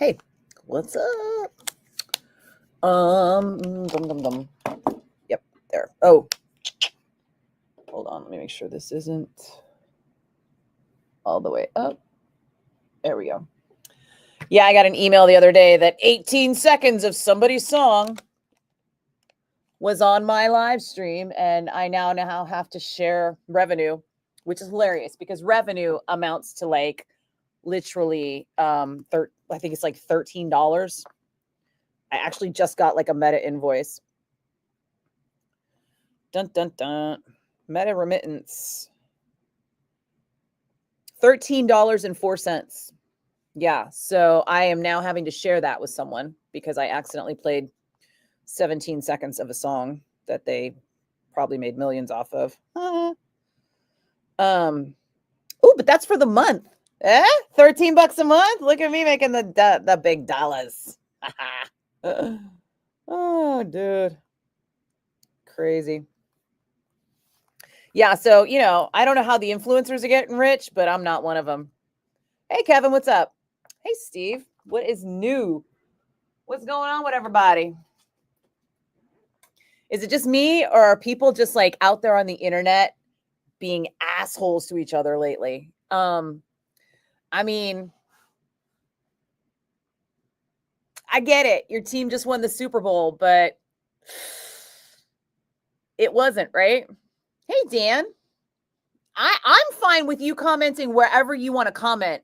Hey, what's up? Dum. Yep, there. Oh, hold on. Let me make sure this isn't all the way up. There we go. Yeah, I got an email the other day that 18 seconds of somebody's song was on my live stream, and I now have to share revenue, which is hilarious because revenue amounts to like literally I think it's like $13. I actually just got like a Meta invoice. Dun dun dun. Meta remittance. $13.04. Yeah. So I am now having to share that with someone because I accidentally played 17 seconds of a song that they probably made millions off of. Oh, but that's for the month. 13 bucks a month. Look at me making the big dollars. Oh, dude. Crazy. Yeah, so, I don't know how the influencers are getting rich, but I'm not one of them. Hey, Kevin, what's up? Hey, Steve, what is new? What's going on with everybody? Is it just me, or are people just like out there on the internet being assholes to each other lately? I mean, I get it. Your team just won the Super Bowl, but it wasn't, right? Hey, Dan. I'm fine with you commenting wherever you want to comment.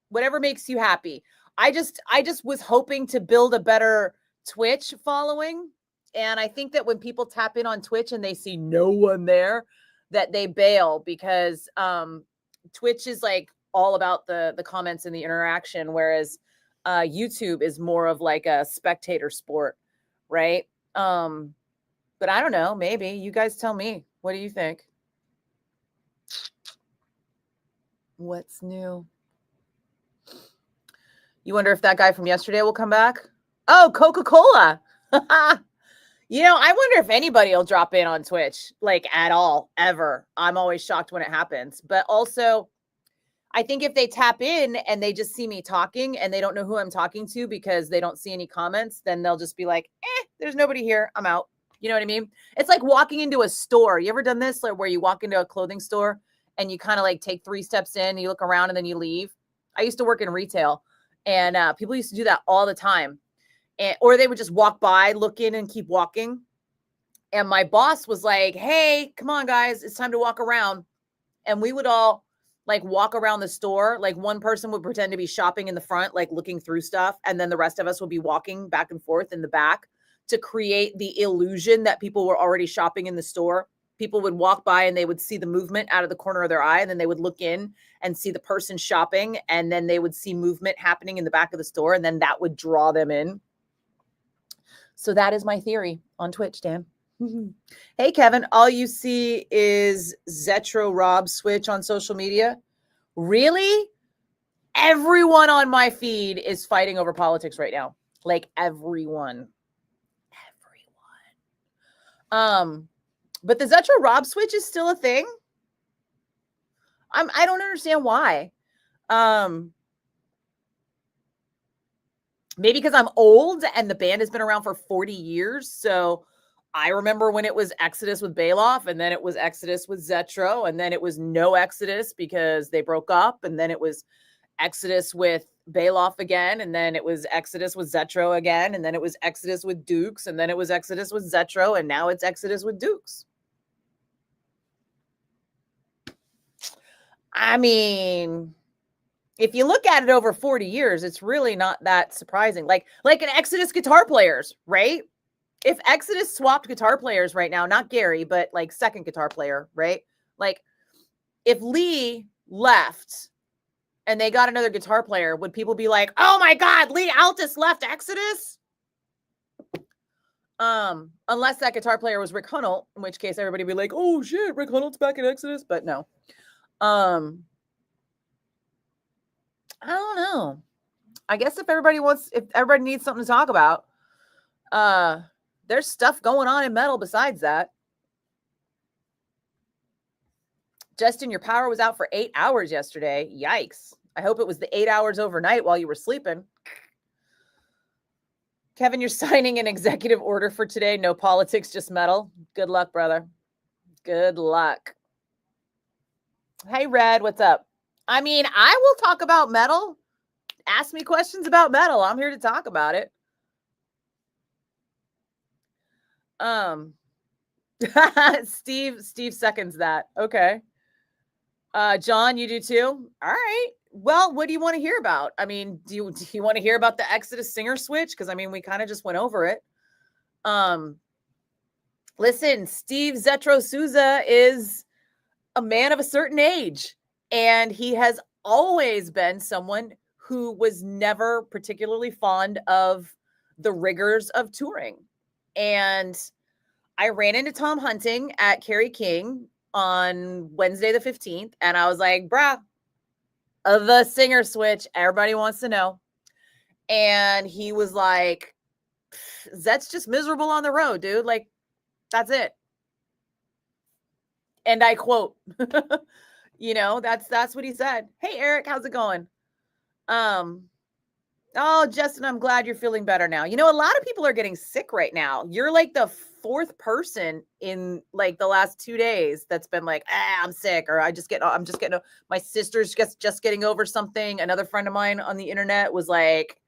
Whatever makes you happy. I just was hoping to build a better Twitch following. And I think that when people tap in on Twitch and they see no one there, that they bail because Twitch is like all about the comments and the interaction, whereas YouTube is more of like a spectator sport, right? But I don't know, maybe you guys tell me. What do you think? What's new? You wonder if that guy from yesterday will come back? Oh, Coca-Cola. I wonder if anybody will drop in on Twitch, like at all, ever. I'm always shocked when it happens. But also, I think if they tap in and they just see me talking and they don't know who I'm talking to because they don't see any comments, then they'll just be like, there's nobody here. I'm out. You know what I mean? It's like walking into a store. You ever done this? Like where you walk into a clothing store and you kind of like take 3 steps in, you look around and then you leave. I used to work in retail and people used to do that all the time. Or they would just walk by, look in and keep walking. And my boss was like, hey, come on, guys, it's time to walk around. And we would all like walk around the store. Like one person would pretend to be shopping in the front, like looking through stuff. And then the rest of us would be walking back and forth in the back to create the illusion that people were already shopping in the store. People would walk by and they would see the movement out of the corner of their eye. And then they would look in and see the person shopping. And then they would see movement happening in the back of the store. And then that would draw them in. So that is my theory on Twitch, Dan. Hey, Kevin, all you see is Zetro Rob switch on social media. Really? Everyone on my feed is fighting over politics right now. Like everyone. But the Zetro Rob switch is still a thing. I don't understand why. Maybe because I'm old and the band has been around for 40 years. So I remember when it was Exodus with Bailoff, and then it was Exodus with Zetro, and then it was no Exodus because they broke up, and then it was Exodus with Bailoff again, and then it was Exodus with Zetro again, and then it was Exodus with Dukes, and then it was Exodus with Zetro, and now it's Exodus with Dukes. I mean, if you look at it over 40 years, it's really not that surprising. Like an Exodus guitar players, right? If Exodus swapped guitar players right now, not Gary, but like second guitar player, right? Like if Lee left and they got another guitar player, would people be like, oh my God, Lee Altus left Exodus? Unless that guitar player was Rick Hunnell, in which case everybody would be like, oh shit, Rick Hunnell's back in Exodus, but no. I don't know. I guess if everybody needs something to talk about, there's stuff going on in metal besides that. Justin, your power was out for 8 hours yesterday. Yikes. I hope it was the 8 hours overnight while you were sleeping. Kevin, you're signing an executive order for today. No politics, just metal. Good luck, brother. Good luck. Hey, Red, what's up? I mean, I will talk about metal. Ask me questions about metal. I'm here to talk about it. Steve seconds that. Okay. John, you do too? All right. Well, what do you want to hear about? I mean, do you want to hear about the Exodus singer switch? Because I mean, we kind of just went over it. Listen, Steve Zetro Souza is a man of a certain age, and he has always been someone who was never particularly fond of the rigors of touring. And I ran into Tom Hunting at Kerry King on Wednesday the 15th, and I was like, bruh, the singer switch, everybody wants to know. And he was like, Zet's just miserable on the road, dude. Like, that's it. And I quote, that's what he said. Hey, Eric, how's it going? Oh, Justin, I'm glad you're feeling better now. You know, a lot of people are getting sick right now. You're like the fourth person in like the last 2 days that's been like, I'm sick, or I'm just getting, my sister's just getting over something. Another friend of mine on the internet was like,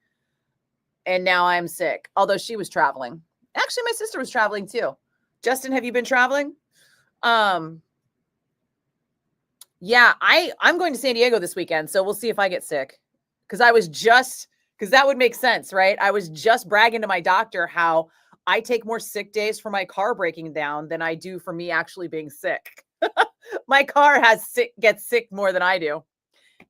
and now I'm sick. Although she was traveling. Actually, my sister was traveling too. Justin, have you been traveling? Yeah, I'm going to San Diego this weekend, so we'll see if I get sick. Because that would make sense, right? I was just bragging to my doctor how I take more sick days for my car breaking down than I do for me actually being sick. My car gets sick more than I do.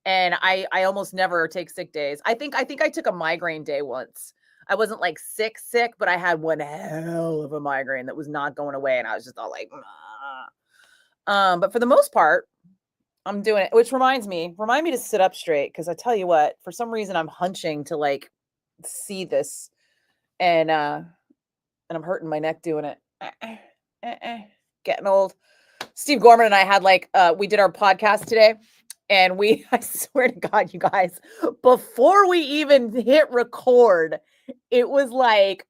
And I almost never take sick days. I think I took a migraine day once. I wasn't like sick, but I had one hell of a migraine that was not going away. And I was just all like, but for the most part, I'm doing it, which remind me to sit up straight. Cause I tell you what, for some reason I'm hunching to like see this, and I'm hurting my neck doing it. Getting old. Steve Gorman and I had we did our podcast today, and I swear to God, you guys, before we even hit record, it was like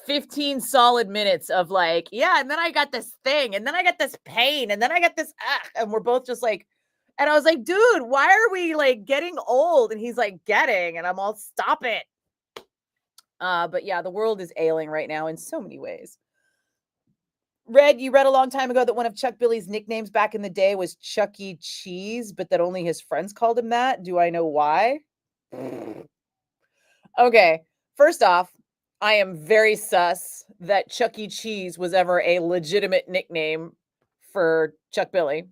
15 solid minutes of like, yeah, and then I got this thing, and then I got this pain, and then I got this, and we're both just like, and I was like, dude, why are we like getting old? And he's like, and I'm all, stop it. But yeah, the world is ailing right now in so many ways. Red, you read a long time ago that one of Chuck Billy's nicknames back in the day was Chuck E. Cheese, but that only his friends called him that. Do I know why? Okay, first off, I am very sus that Chuck E. Cheese was ever a legitimate nickname for Chuck Billy.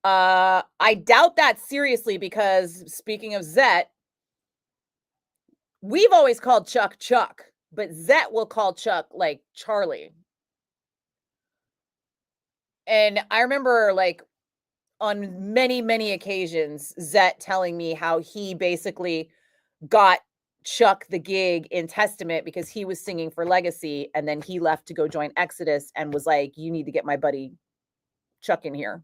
I doubt that seriously, because speaking of Zet, we've always called Chuck, but Zet will call Chuck like Charlie. And I remember like on many, many occasions, Zet telling me how he basically got Chuck the gig in Testament because he was singing for Legacy, and then he left to go join Exodus and was like, you need to get my buddy Chuck in here.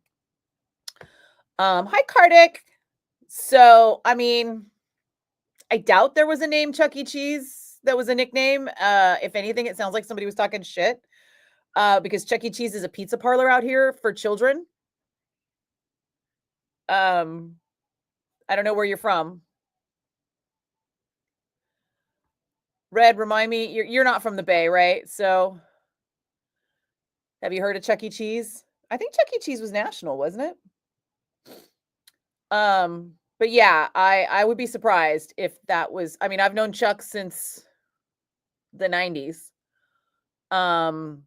Hi, Kardik. So, I mean, I doubt there was a name Chuck E. Cheese that was a nickname. If anything, it sounds like somebody was talking shit. Because Chuck E. Cheese is a pizza parlor out here for children. I don't know where you're from. Red, remind me, you're not from the Bay, right? So, have you heard of Chuck E. Cheese? I think Chuck E. Cheese was national, wasn't it? But yeah, I would be surprised if that was, I mean, I've known Chuck since the 90s. And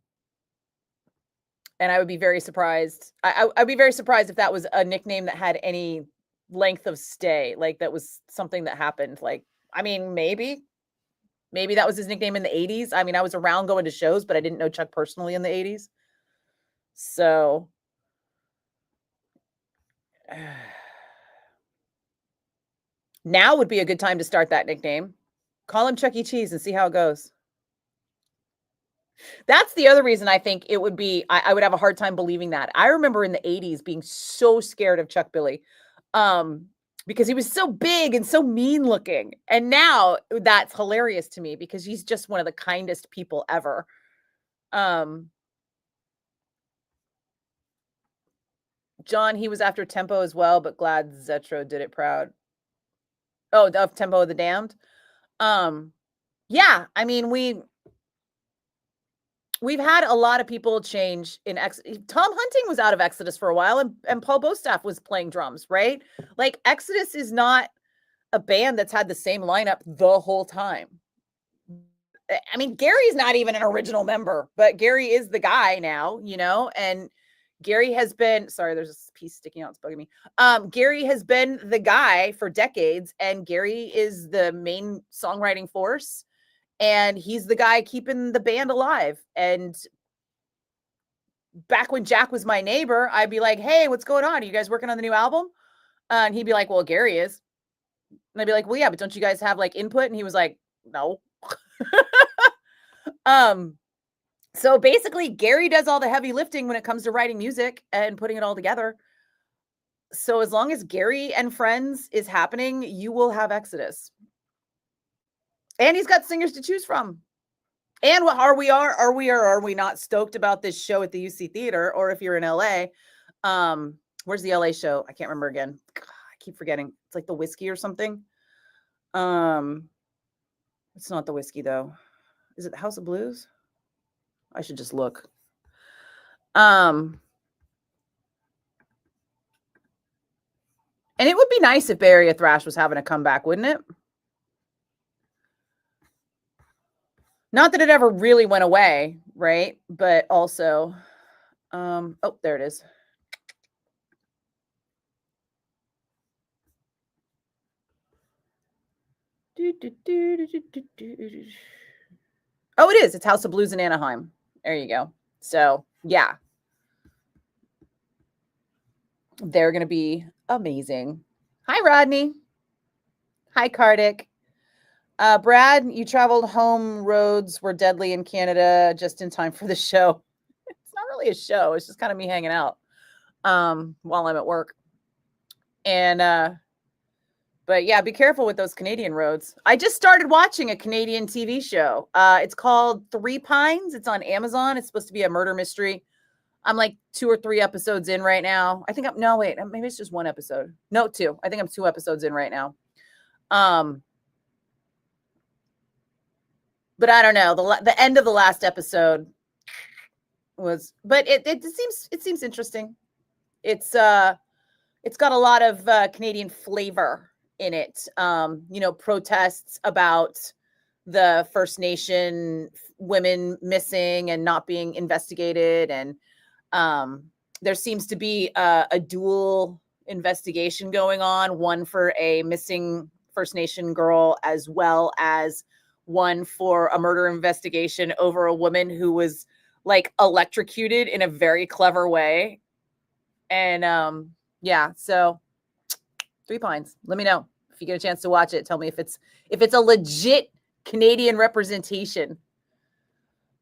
I would be very surprised. I'd be very surprised if that was a nickname that had any length of stay. Like that was something that happened. Like, I mean, maybe that was his nickname in the 80s. I mean, I was around going to shows, but I didn't know Chuck personally in the 80s. So now would be a good time to start that nickname. Call him Chuck E. Cheese and see how it goes. That's the other reason I think it would be, I would have a hard time believing that. I remember in the 80s being so scared of Chuck Billy. because he was so big and so mean looking. And now that's hilarious to me because he's just one of the kindest people ever. John, he was after Tempo as well, but glad Zetro did it proud. Oh, of Tempo of the Damned. Yeah, I mean, we've had a lot of people change in Tom Hunting was out of Exodus for a while, and Paul Bostaff was playing drums, right? Like Exodus is not a band that's had the same lineup the whole time. I mean, Gary's not even an original member, but Gary is the guy now, you know, and Gary has been, sorry, there's a piece sticking out, it's bugging me. Gary has been the guy for decades, and Gary is the main songwriting force, and he's the guy keeping the band alive. And back when Jack was my neighbor, I'd be like, hey, what's going on? Are you guys working on the new album? And he'd be like, well, Gary is. And I'd be like, well, yeah, but don't you guys have like input? And he was like, no. So basically Gary does all the heavy lifting when it comes to writing music and putting it all together. So as long as Gary and Friends is happening, you will have Exodus. And he's got singers to choose from. And what are we not stoked about this show at the UC Theater? Or if you're in LA, where's the LA show? I can't remember again. God, I keep forgetting. It's like the Whiskey or something. It's not the Whiskey though. Is it the House of Blues? I should just look. And it would be nice if Bay Area Thrash was having a comeback, wouldn't it? Not that it ever really went away, right? But also, oh, there it is. Oh, it is. It's House of Blues in Anaheim. There you go. So, yeah. They're going to be amazing. Hi, Rodney. Hi, Kardik. Brad, you traveled home. Roads were deadly in Canada just in time for the show. It's not really a show. It's just kind of me hanging out while I'm at work. And but yeah, be careful with those Canadian roads. I just started watching a Canadian TV show. It's called Three Pines. It's on Amazon. It's supposed to be a murder mystery. I'm like 2 or 3 episodes in right now. I think maybe it's just 1 episode. No, 2. I think I'm 2 episodes in right now. But I don't know. The end of the last episode was, but it seems interesting. It's got a lot of Canadian flavor in it. Protests about the First Nation women missing and not being investigated, and there seems to be a dual investigation going on, one for a missing First Nation girl as well as one for a murder investigation over a woman who was like electrocuted in a very clever way. And yeah, so Three Pines. Let me know if you get a chance to watch it. Tell me if it's a legit Canadian representation.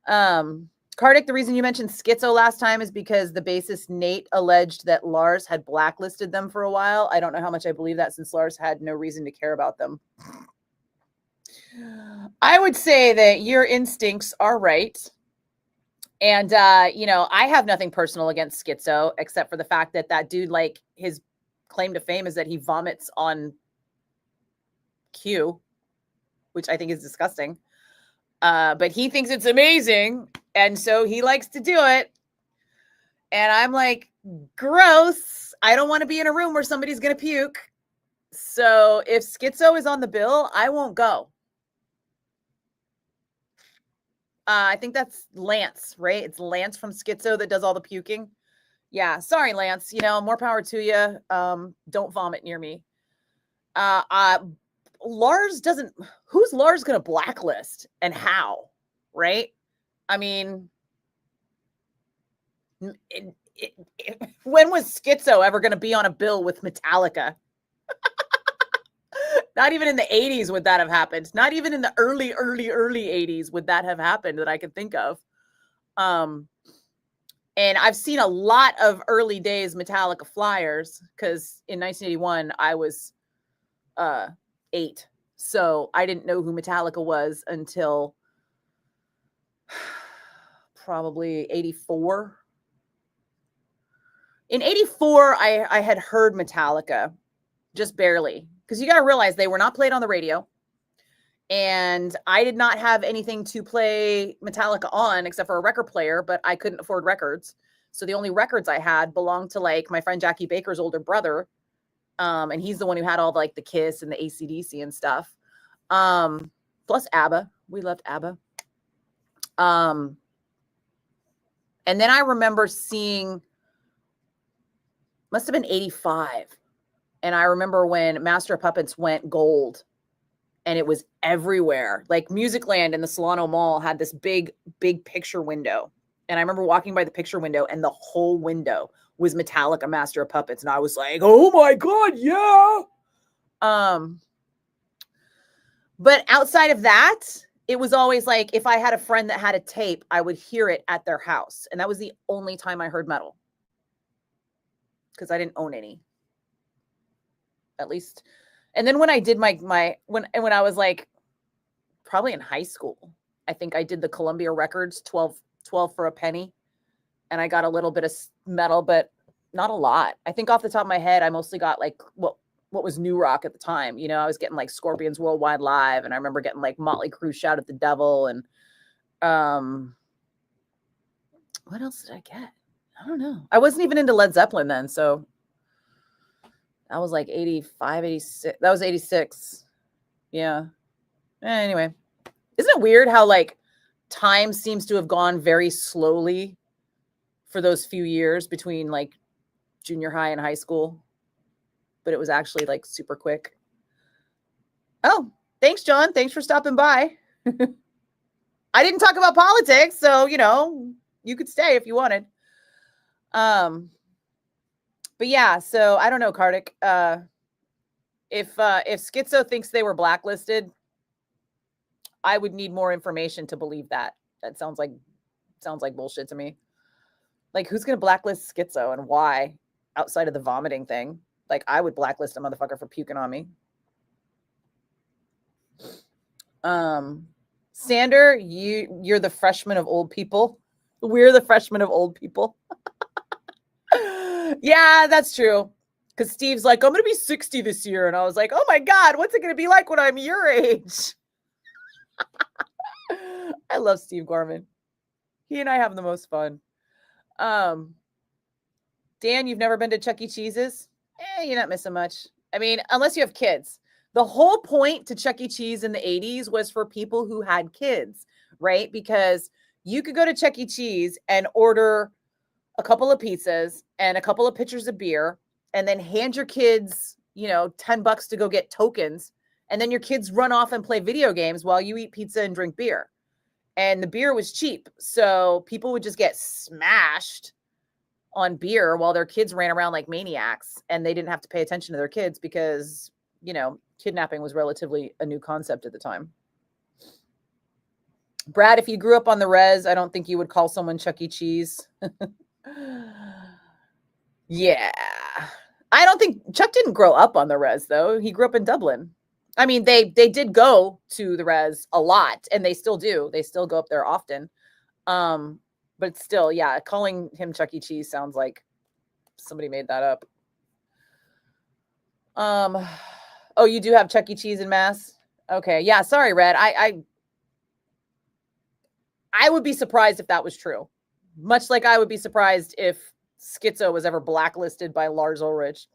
Kardik, the reason you mentioned Schizo last time is because the bassist Nate alleged that Lars had blacklisted them for a while. I don't know how much I believe that, since Lars had no reason to care about them. I would say that your instincts are right. And, I have nothing personal against Schizo, except for the fact that dude, like, his claim to fame is that he vomits on cue, which I think is disgusting. But he thinks it's amazing, and so he likes to do it. And I'm like, gross. I don't want to be in a room where somebody's going to puke. So if Schizo is on the bill, I won't go. I think that's Lance, right? It's Lance from Schizo that does all the puking. Yeah, sorry, Lance. More power to you. Don't vomit near me. Lars doesn't. Who's Lars going to blacklist and how? Right? I mean, when was Schizo ever going to be on a bill with Metallica? Not even in the 80s would that have happened. Not even in the early 80s would that have happened that I could think of. And I've seen a lot of early days Metallica flyers, because in 1981, I was 8. So I didn't know who Metallica was until probably 84. In 84, I had heard Metallica, just barely. Because you got to realize they were not played on the radio. And I did not have anything to play Metallica on except for a record player, but I couldn't afford records. So the only records I had belonged to like my friend Jackie Baker's older brother. And he's the one who had all like the Kiss and the AC/DC and stuff. Plus ABBA. We loved ABBA. And then I remember seeing, must have been 85. And I remember when Master of Puppets went gold and it was everywhere. Like Musicland in the Solano Mall had this big picture window. And I remember walking by the picture window and the whole window was Metallica Master of Puppets. And I was like, oh my God, yeah. But outside of that, it was always like, if I had a friend that had a tape, I would hear it at their house. And that was the only time I heard metal. Because I didn't own any. At least. And then when I did when I was like, probably in high school, I think I did the Columbia Records 12 for a penny. And I got a little bit of metal, but not a lot. I think off the top of my head, I mostly got like what was new rock at the time. You know, I was getting like Scorpions Worldwide Live, and I remember getting like Motley Crue Shout at the Devil, and what else did I get? I don't know. I wasn't even into Led Zeppelin then, so that was like 85, 86. That was 86. Yeah. Anyway, isn't it weird how like time seems to have gone very slowly for those few years between like junior high and high school, but it was actually like super quick. Oh, thanks, John. Thanks for stopping by. I didn't talk about politics, so, you know, you could stay if you wanted. But yeah, so I don't know, Kartik. If Schizo thinks they were blacklisted, I would need more information to believe that. That sounds like bullshit to me. Like, who's going to blacklist Schizo and why outside of the vomiting thing? Like, I would blacklist a motherfucker for puking on me. Sander, you're the freshman of old people. We're the freshmen of old people. Yeah, that's true. Because Steve's like, I'm going to be 60 this year. And I was like, oh my God, what's it going to be like when I'm your age? I love Steve Gorman. He and I have the most fun. Dan, you've never been to Chuck E. Cheese's? You're not missing much. I mean, unless you have kids. The whole point to Chuck E. Cheese in the 80s was for people who had kids, right? Because you could go to Chuck E. Cheese and order a couple of pizzas and a couple of pitchers of beer and then hand your kids, $10 to go get tokens. And then your kids run off and play video games while you eat pizza and drink beer. And the beer was cheap. So people would just get smashed on beer while their kids ran around like maniacs, and they didn't have to pay attention to their kids because, kidnapping was relatively a new concept at the time. Brad, if you grew up on the res, I don't think you would call someone Chuck E. Cheese. Yeah. I don't think Chuck didn't grow up on the res, though. He grew up in Dublin. I mean, they did go to the res a lot, and they still do. They still go up there often. But still, yeah, calling him Chuck E. Cheese sounds like somebody made that up. Oh, you do have Chuck E. Cheese in Mass? Okay, yeah, sorry, Red. I would be surprised if that was true. Much like I would be surprised if Schizo was ever blacklisted by Lars Ulrich.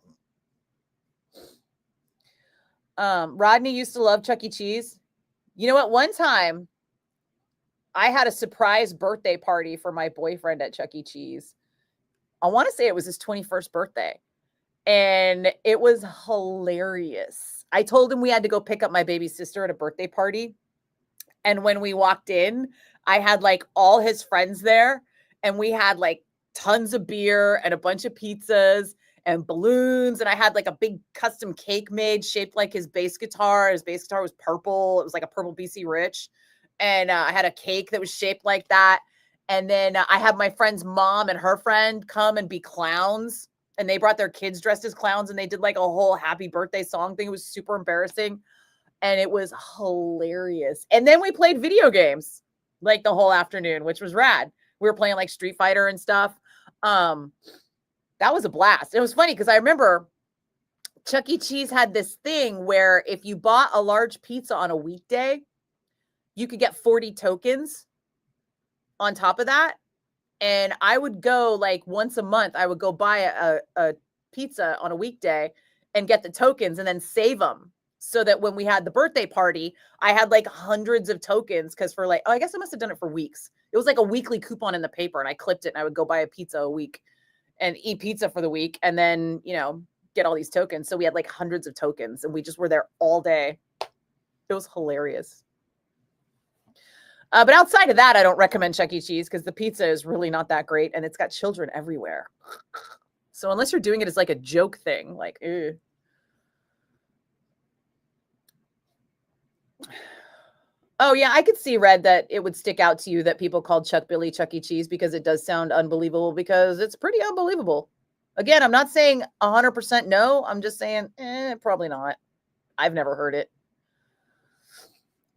Rodney used to love Chuck E. Cheese. You know what? One time, I had a surprise birthday party for my boyfriend at Chuck E. Cheese. I want to say it was his 21st birthday. And it was hilarious. I told him we had to go pick up my baby sister at a birthday party. And when we walked in, I had like all his friends there. And we had like tons of beer and a bunch of pizzas and balloons. And I had like a big custom cake made shaped like his bass guitar. His bass guitar was purple. It was like a purple BC Rich. And I had a cake that was shaped like that. And then I had my friend's mom and her friend come and be clowns and they brought their kids dressed as clowns and they did like a whole happy birthday song thing. It was super embarrassing and it was hilarious. And then we played video games like the whole afternoon, which was rad. We were playing like Street Fighter and stuff. That was a blast. It was funny because I remember Chuck E. Cheese had this thing where if you bought a large pizza on a weekday, you could get 40 tokens on top of that. And I would go like once a month, I would go buy a pizza on a weekday and get the tokens and then save them so that when we had the birthday party, I had like hundreds of tokens because for like, oh, I guess I must have done it for weeks. It was like a weekly coupon in the paper and I clipped it and I would go buy a pizza a week and eat pizza for the week and then, you know, get all these tokens. So we had like hundreds of tokens and we just were there all day. It was hilarious. But outside of that, I don't recommend Chuck E. Cheese because the pizza is really not that great and it's got children everywhere. So unless you're doing it as like a joke thing, like, ew. Oh, yeah, I could see, Red, that it would stick out to you that people called Chuck Billy Chuck E. Cheese because it does sound unbelievable because it's pretty unbelievable. Again, I'm not saying 100% no. I'm just saying, probably not. I've never heard it.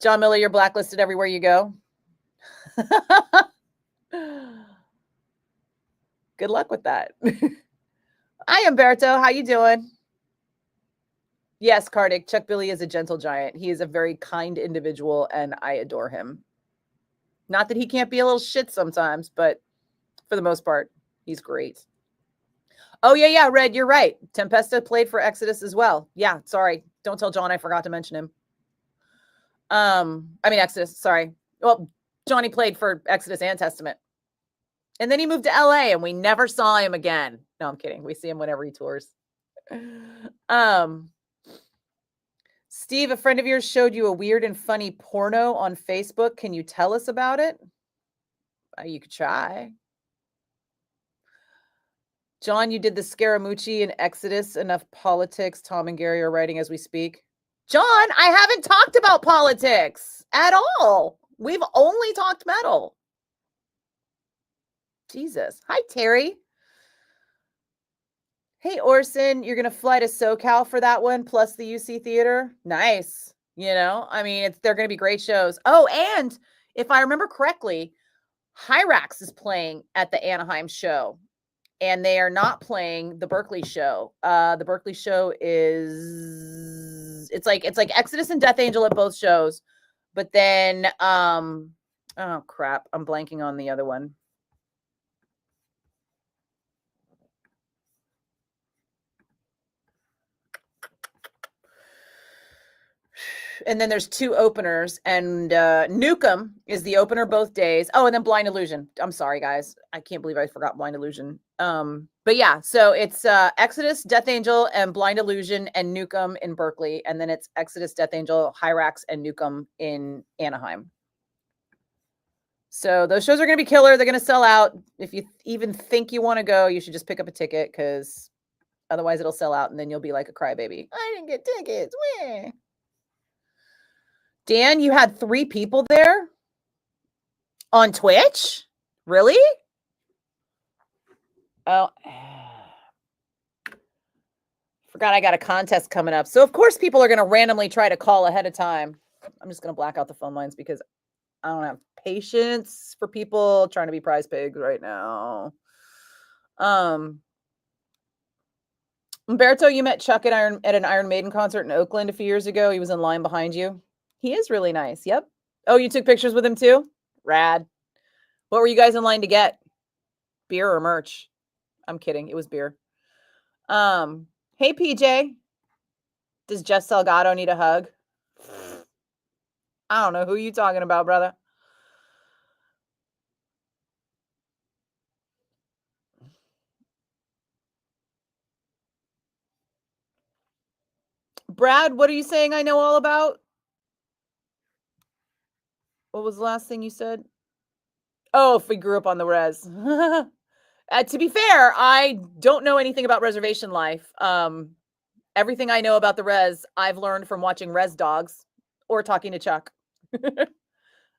John Miller, you're blacklisted everywhere you go. Good luck with that. Hi, Umberto. How you doing? Yes, Kartik. Chuck Billy is a gentle giant. He is a very kind individual, and I adore him. Not that he can't be a little shit sometimes, but for the most part, he's great. Oh, yeah, Red, you're right. Tempesta played for Exodus as well. Yeah, sorry. Don't tell John I forgot to mention him. Exodus, sorry. Well, Johnny played for Exodus and Testament. And then he moved to LA and we never saw him again. No, I'm kidding. We see him whenever he tours. Steve, a friend of yours showed you a weird and funny porno on Facebook. Can you tell us about it? You could try. John, you did the Scaramucci in Exodus. Enough politics. Tom and Gary are writing as we speak. John, I haven't talked about politics at all. We've only talked metal. Jesus. Hi, Terry. Hey, Orson, you're going to fly to SoCal for that one, plus the UC Theater? Nice. You know, I mean, they're going to be great shows. Oh, and if I remember correctly, Hyrax is playing at the Anaheim show, and they are not playing the Berkeley show. The Berkeley show is, it's like Exodus and Death Angel at both shows, but then, oh, crap, I'm blanking on the other one. And then there's two openers, and Nukem is the opener both days. Oh, and then Blind Illusion. I'm sorry, guys. I can't believe I forgot Blind Illusion. But yeah, so it's Exodus, Death Angel, and Blind Illusion, and Nukem in Berkeley. And then it's Exodus, Death Angel, Hyrax, and Nukem in Anaheim. So those shows are going to be killer. They're going to sell out. If you even think you want to go, you should just pick up a ticket because otherwise it'll sell out and then you'll be like a crybaby. I didn't get tickets. Wah. Dan, you had 3 people there on Twitch? Really? Oh, forgot I got a contest coming up. So, of course, people are going to randomly try to call ahead of time. I'm just going to black out the phone lines because I don't have patience for people trying to be prize pigs right now. Umberto, you met Chuck at an Iron Maiden concert in Oakland a few years ago. He was in line behind you. He is really nice. Yep. Oh, you took pictures with him too? Rad. What were you guys in line to get? Beer or merch? I'm kidding. It was beer. Hey, PJ. Does Jess Salgado need a hug? I don't know. Who are you talking about, brother? Brad, what are you saying I know all about? What was the last thing you said? Oh, if we grew up on the res. To be fair, I don't know anything about reservation life. Everything I know about the res, I've learned from watching Res Dogs or talking to Chuck.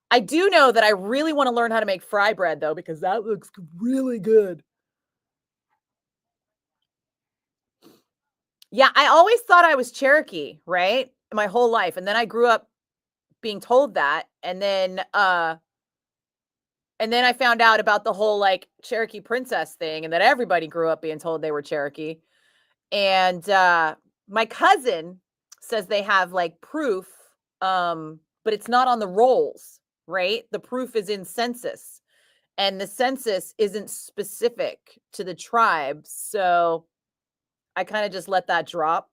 I do know that I really want to learn how to make fry bread, though, because that looks really good. Yeah, I always thought I was Cherokee, right? My whole life. And then I grew up being told that. And then I found out about the whole like Cherokee princess thing and that everybody grew up being told they were Cherokee. And my cousin says they have like proof, but it's not on the rolls, right? The proof is in census, and the census isn't specific to the tribe. So I kind of just let that drop.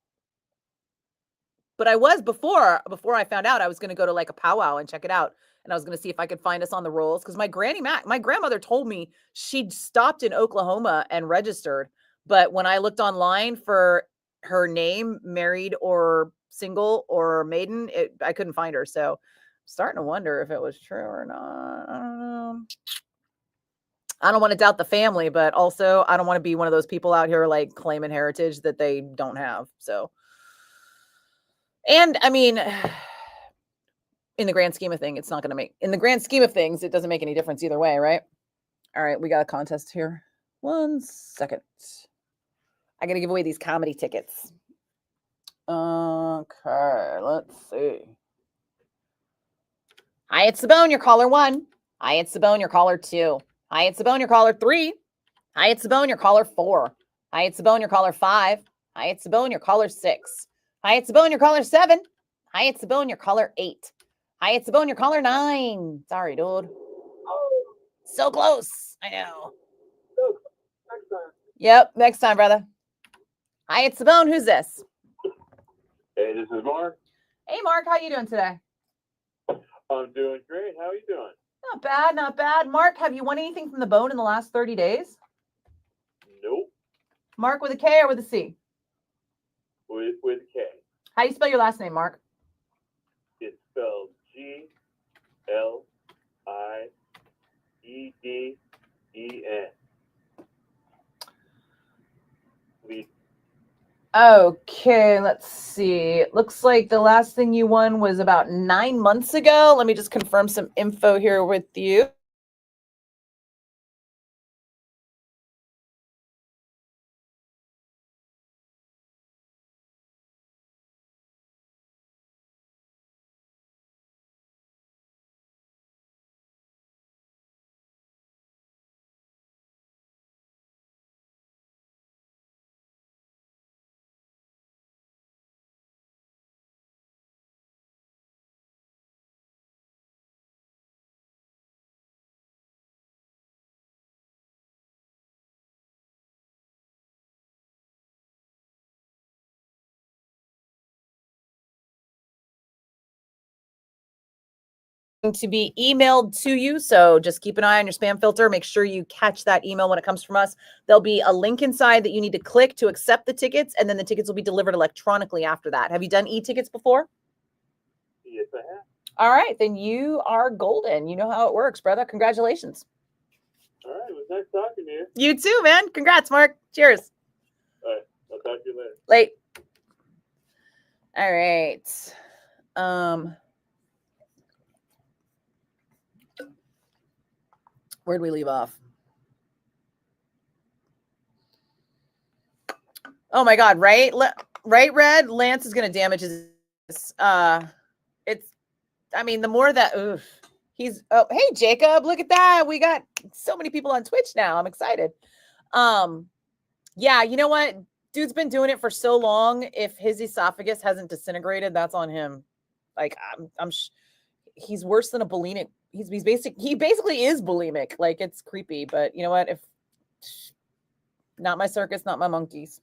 But I was before I found out, I was going to go to like a powwow and check it out. And I was going to see if I could find us on the rolls because my grandmother told me she'd stopped in Oklahoma and registered. But when I looked online for her name, married or single or maiden, I couldn't find her. So I'm starting to wonder if it was true or not. I don't know. I don't want to doubt the family, but also I don't want to be one of those people out here like claiming heritage that they don't have. So, and I mean, in the grand scheme of things, it's not going to make, in the grand scheme of things, it doesn't make any difference either way, right? All right, we got a contest here. 1 second. I got to give away these comedy tickets. Okay, let's see. Hi, it's Sabone, your caller 1. Hi, it's Sabone, your caller 2. Hi, it's Sabone, your caller 3. Hi, it's Sabone, your caller 4. Hi, it's Sabone, your caller 5. Hi, it's Sabone, your caller 6. Hi, it's Sabone, your caller 7. Hi, it's Sabone, your caller 8. Hi, it's Sabone, your caller 9. Sorry, dude. So close. I know. Next time. Yep, next time, brother. Hi, it's Sabone. Who's this? Hey, this is Mark. Hey, Mark. How you doing today? I'm doing great. How are you doing? Not bad, not bad. Mark, have you won anything from the bone in the last 30 days? Nope. Mark with a K or with a C? With a K. How do you spell your last name, Mark? It's spelled Glidden. Okay, let's see. It looks like the last thing you won was about 9 months ago. Let me just confirm some info here with you. To be emailed to you, so just keep an eye on your spam filter. Make sure you catch that email when it comes from us. There'll be a link inside that you need to click to accept the tickets, and then the tickets will be delivered electronically after that. Have you done e-tickets before? Yes, I have. All right, then you are golden. You know how it works, brother. Congratulations. All right, it was nice talking to you. You too, man. Congrats, Mark. Cheers. All right, I'll talk to you later. Late. All right. Where'd we leave off? Oh my God, right? Right, Red? Lance is going to damage his, I mean, the more that, oh, hey, Jacob, look at that. We got so many people on Twitch now. I'm excited. Yeah, you know what? Dude's been doing it for so long. If his esophagus hasn't disintegrated, that's on him. Like, he's worse than a bulimic. He basically is bulimic. Like, it's creepy, but you know what? If not my circus, not my monkeys.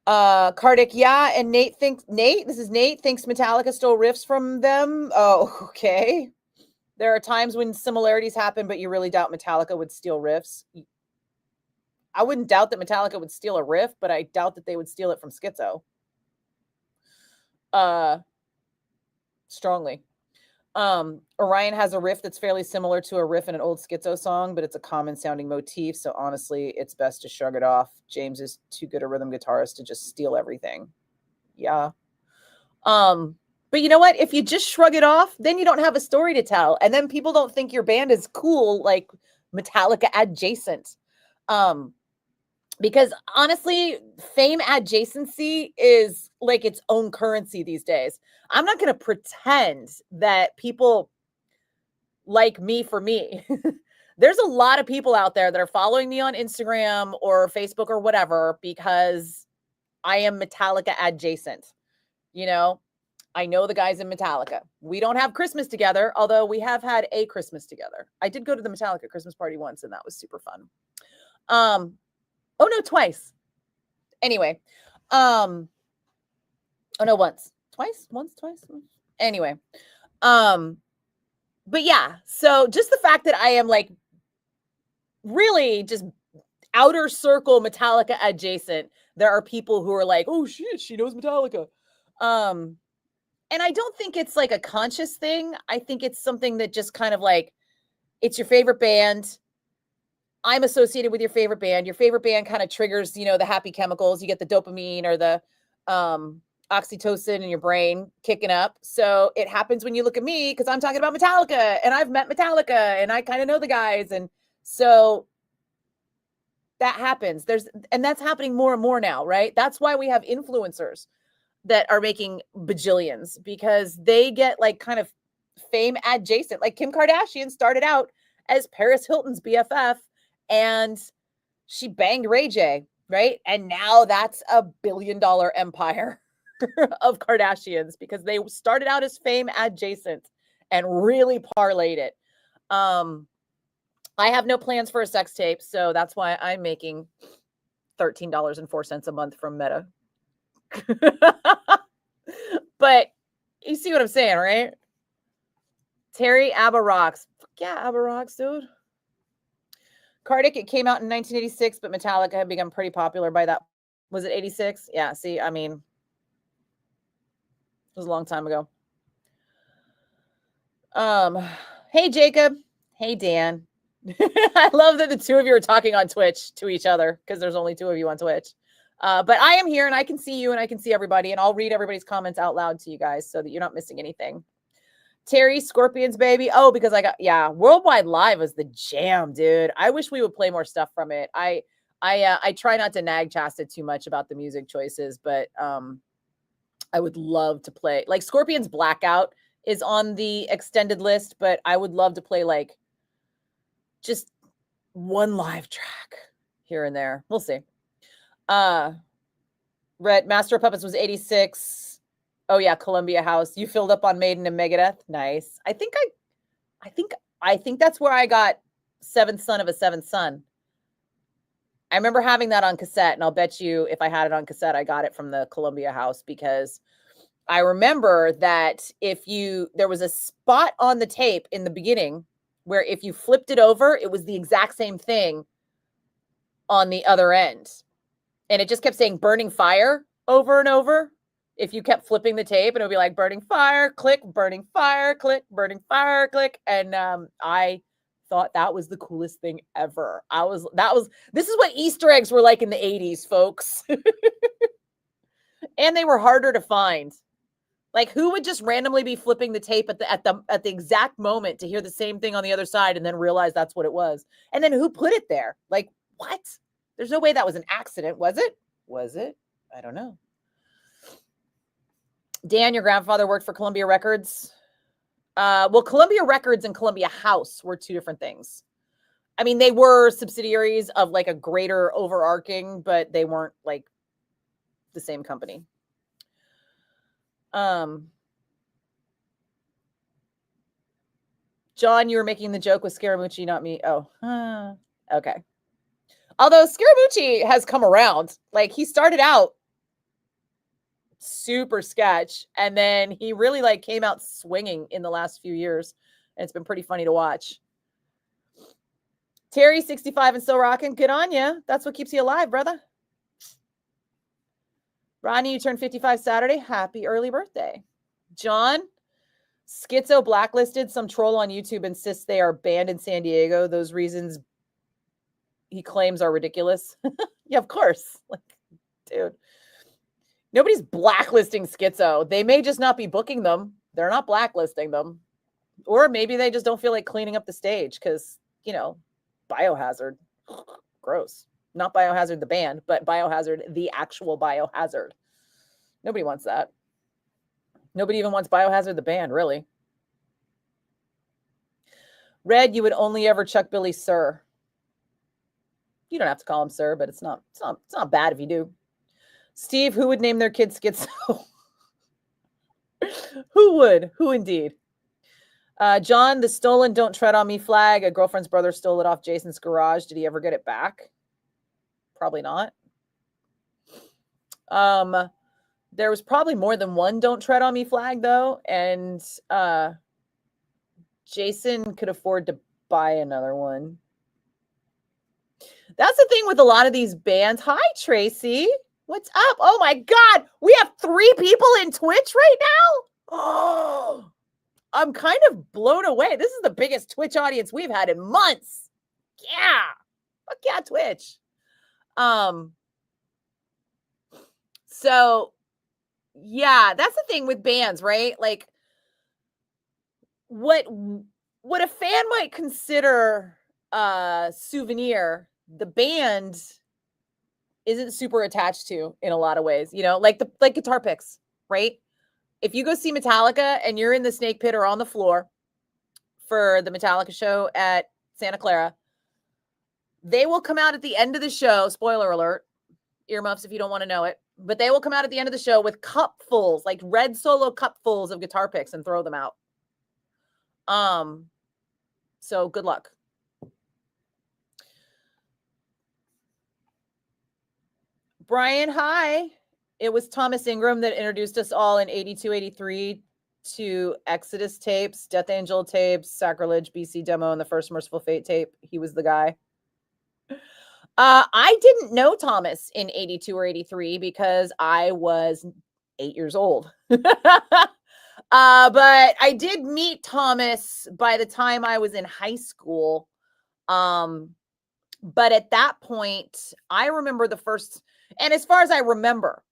Kardik, yeah, and Nate, this is Nate, thinks Metallica stole riffs from them. Oh, okay. There are times when similarities happen, but you really doubt Metallica would steal riffs. I wouldn't doubt that Metallica would steal a riff, but I doubt that they would steal it from Schizo. Strongly. Orion has a riff that's fairly similar to a riff in an old Schizo song, but it's a common sounding motif. So honestly, it's best to shrug it off. James is too good a rhythm guitarist to just steal everything. Yeah. But you know what? If you just shrug it off, then you don't have a story to tell. And then people don't think your band is cool, like Metallica adjacent. Because honestly, fame adjacency is like its own currency these days. I'm not going to pretend that people like me for me. There's a lot of people out there that are following me on Instagram or Facebook or whatever because I am Metallica adjacent. You know, I know the guys in Metallica. We don't have Christmas together, although we have had a Christmas together. I did go to the Metallica Christmas party once, and that was super fun. Oh no, twice. Anyway, oh no, once, twice, twice. Anyway, but yeah. So just the fact that I am like really just outer circle Metallica adjacent, there are people who are like, oh shit, she knows Metallica. And I don't think it's like a conscious thing. I think it's something that just kind of like, it's your favorite band. I'm associated with your favorite band. Your favorite band kind of triggers, you know, the happy chemicals. You get the dopamine or the oxytocin in your brain kicking up. So it happens when you look at me because I'm talking about Metallica and I've met Metallica and I kind of know the guys. And so that happens. And that's happening more and more now, right? That's why we have influencers that are making bajillions because they get like kind of fame adjacent. Like Kim Kardashian started out as Paris Hilton's BFF and she banged Ray J, right? And now that's a $1 billion empire of Kardashians because they started out as fame adjacent and really parlayed it. I have no plans for a sex tape, so that's why I'm making $13.04 a month from Meta. But you see what I'm saying, right? Terry, ABBA rocks. Fuck yeah, ABBA rocks, dude. Cardiac, it came out in 1986, but Metallica had become pretty popular by that. Was it 86? Yeah, see, I mean, it was a long time ago. Hey, Jacob. Hey, Dan. I love that the two of you are talking on Twitch to each other because there's only two of you on Twitch. But I am here and I can see you and I can see everybody and I'll read everybody's comments out loud to you guys so that you're not missing anything. Terry, Scorpions, baby. Oh, because Worldwide Live was the jam, dude. I wish we would play more stuff from it. I try not to nag Chasta too much about the music choices, but I would love to play like Scorpions Blackout is on the extended list, but I would love to play like just one live track here and there. We'll see. Red Master of Puppets was 86. Oh yeah, Columbia House. You filled up on Maiden and Megadeth. Nice. I think that's where I got Seventh Son of a Seventh Son. I remember having that on cassette, and I'll bet you if I had it on cassette, I got it from the Columbia House because I remember that there was a spot on the tape in the beginning where if you flipped it over, it was the exact same thing on the other end. And it just kept saying burning fire over and over. If you kept flipping the tape, and it would be like burning fire, click, burning fire, click, burning fire, click. And I thought that was the coolest thing ever. This is what Easter eggs were like in the 80s, folks. And they were harder to find. Like who would just randomly be flipping the tape at the exact moment to hear the same thing on the other side and then realize that's what it was? And then who put it there? Like, what? There's no way that was an accident, was it? Was it? I don't know. Dan, your grandfather worked for Columbia Records. Well, Columbia Records and Columbia House were two different things. I mean, they were subsidiaries of like a greater overarching, but they weren't like the same company. John, you were making the joke with Scaramucci, not me. Oh, okay. Although Scaramucci has come around. Like he started out super sketch and then he really like came out swinging in the last few years. And it's been pretty funny to watch. Terry, 65 and still rocking. Good on you. That's what keeps you alive, brother. Ronnie, you turned 55 Saturday. Happy early birthday. John, Schizo blacklisted. Some troll on YouTube insists they are banned in San Diego. Those reasons he claims are ridiculous. Yeah, of course. Like, dude. Nobody's blacklisting Schizo. They may just not be booking them. They're not blacklisting them. Or maybe they just don't feel like cleaning up the stage because, you know, biohazard. Gross. Not Biohazard the band, but Biohazard, the actual Biohazard. Nobody wants that. Nobody even wants Biohazard the band, really. Red, you would only ever Chuck Billy sir. You don't have to call him sir, but it's not bad if you do. Steve, who would name their kid Schizo? Who would? Who indeed? John, the stolen "Don't Tread on Me" flag. A girlfriend's brother stole it off Jason's garage. Did he ever get it back? Probably not. There was probably more than one "Don't Tread on Me" flag, though, and Jason could afford to buy another one. That's the thing with a lot of these bands. Hi, Tracy. What's up? Oh my God. We have 3 people in Twitch right now. Oh, I'm kind of blown away. This is the biggest Twitch audience we've had in months. Yeah. Fuck yeah, Twitch. So yeah, that's the thing with bands, right? Like what a fan might consider a souvenir, the band isn't super attached to in a lot of ways, you know, like guitar picks, right? If you go see Metallica and you're in the snake pit or on the floor for the Metallica show at Santa Clara, they will come out at the end of the show, spoiler alert, earmuffs if you don't want to know it, but they will come out at the end of the show with cupfuls, like red Solo cupfuls of guitar picks and throw them out. So good luck. Brian, hi. It was Thomas Ingram that introduced us all in 82, 83 to Exodus tapes, Death Angel tapes, Sacrilege, BC Demo, and the first Merciful Fate tape. He was the guy. I didn't know Thomas in 82 or 83 because I was 8 years old. But I did meet Thomas by the time I was in high school. But at that point, I remember the first, and as far as I remember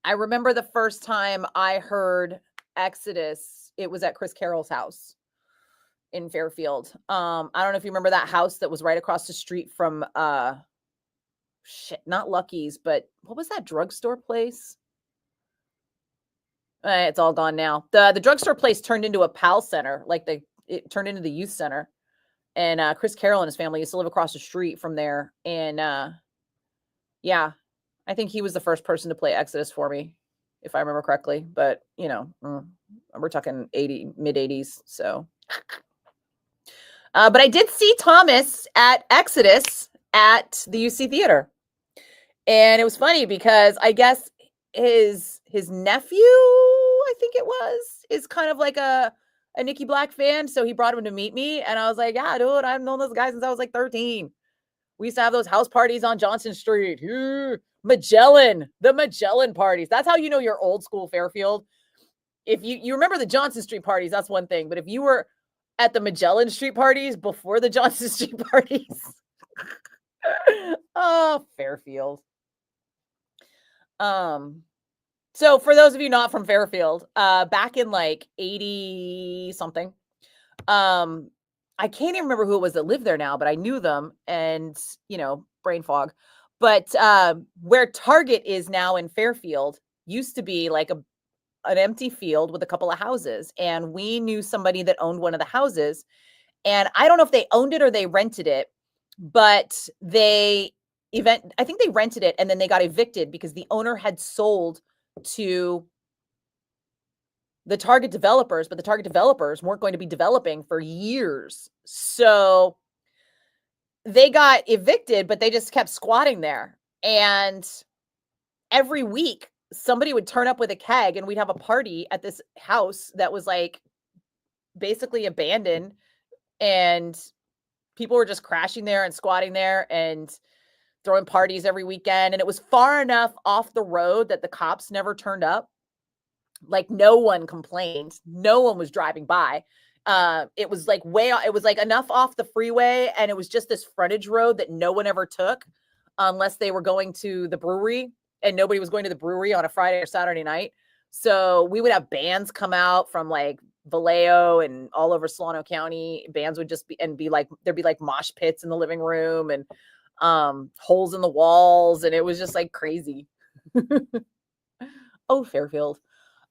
the first time I heard Exodus, it was at Chris Carroll's house in Fairfield. I don't know if you remember that house that was right across the street from, not Lucky's, but what was that drugstore place? It's all gone now. The drugstore place turned into a PAL center, it turned into the youth center. And Chris Carroll and his family used to live across the street from there. And yeah, I think he was the first person to play Exodus for me, if I remember correctly. But, you know, we're talking mid 80s. So, but I did see Thomas at Exodus at the UC Theater. And it was funny because I guess his nephew, I think it was, is kind of like a Nikki Blakk fan. So he brought him to meet me. And I was like, yeah, dude, I've known those guys since I was like 13. We used to have those house parties on Johnson Street. Magellan, the Magellan parties. That's how you know you're old school Fairfield. If you remember the Johnson Street parties, that's one thing. But if you were at the Magellan Street parties before the Johnson Street parties, oh, Fairfield. So for those of you not from Fairfield, back in like 80 something, I can't even remember who it was that lived there now, but I knew them and, you know, brain fog. But where Target is now in Fairfield used to be like an empty field with a couple of houses. And we knew somebody that owned one of the houses. And I don't know if they owned it or they rented it, but I think they rented it and then they got evicted because the owner had sold to the Target developers, but the Target developers weren't going to be developing for years. So they got evicted, but they just kept squatting there. And every week somebody would turn up with a keg and we'd have a party at this house that was like basically abandoned. And people were just crashing there and squatting there and throwing parties every weekend. And it was far enough off the road that the cops never turned up. Like no one complained. No one was driving by. It was like it was like enough off the freeway. And it was just this frontage road that no one ever took unless they were going to the brewery, and nobody was going to the brewery on a Friday or Saturday night. So we would have bands come out from like Vallejo and all over Solano County. Bands would just be like, there'd be like mosh pits in the living room. And holes in the walls, and it was just like crazy. Oh, Fairfield.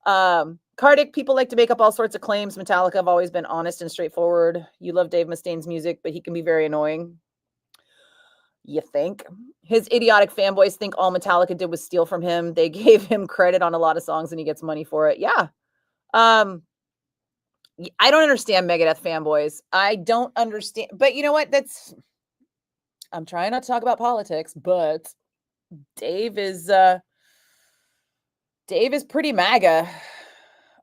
Cardick, people like to make up all sorts of claims. Metallica have always been honest and straightforward. You love Dave Mustaine's music, but he can be very annoying. You think? His idiotic fanboys think all Metallica did was steal from him. They gave him credit on a lot of songs and he gets money for it. Yeah. I don't understand Megadeth fanboys. I don't understand. But you know what? I'm trying not to talk about politics, but Dave is pretty MAGA.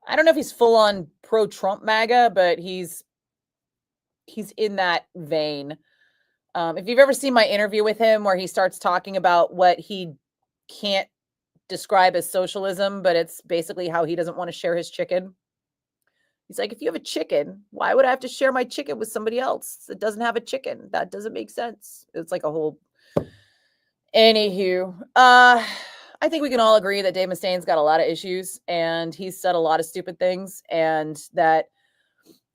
I don't know if he's full on pro-Trump MAGA, but he's in that vein. If you've ever seen my interview with him where he starts talking about what he can't describe as socialism, but it's basically how he doesn't want to share his chicken. He's like, if you have a chicken, why would I have to share my chicken with somebody else that doesn't have a chicken? That doesn't make sense. It's like a whole... Anywho, I think we can all agree that Dave Mustaine's got a lot of issues and he's said a lot of stupid things, and that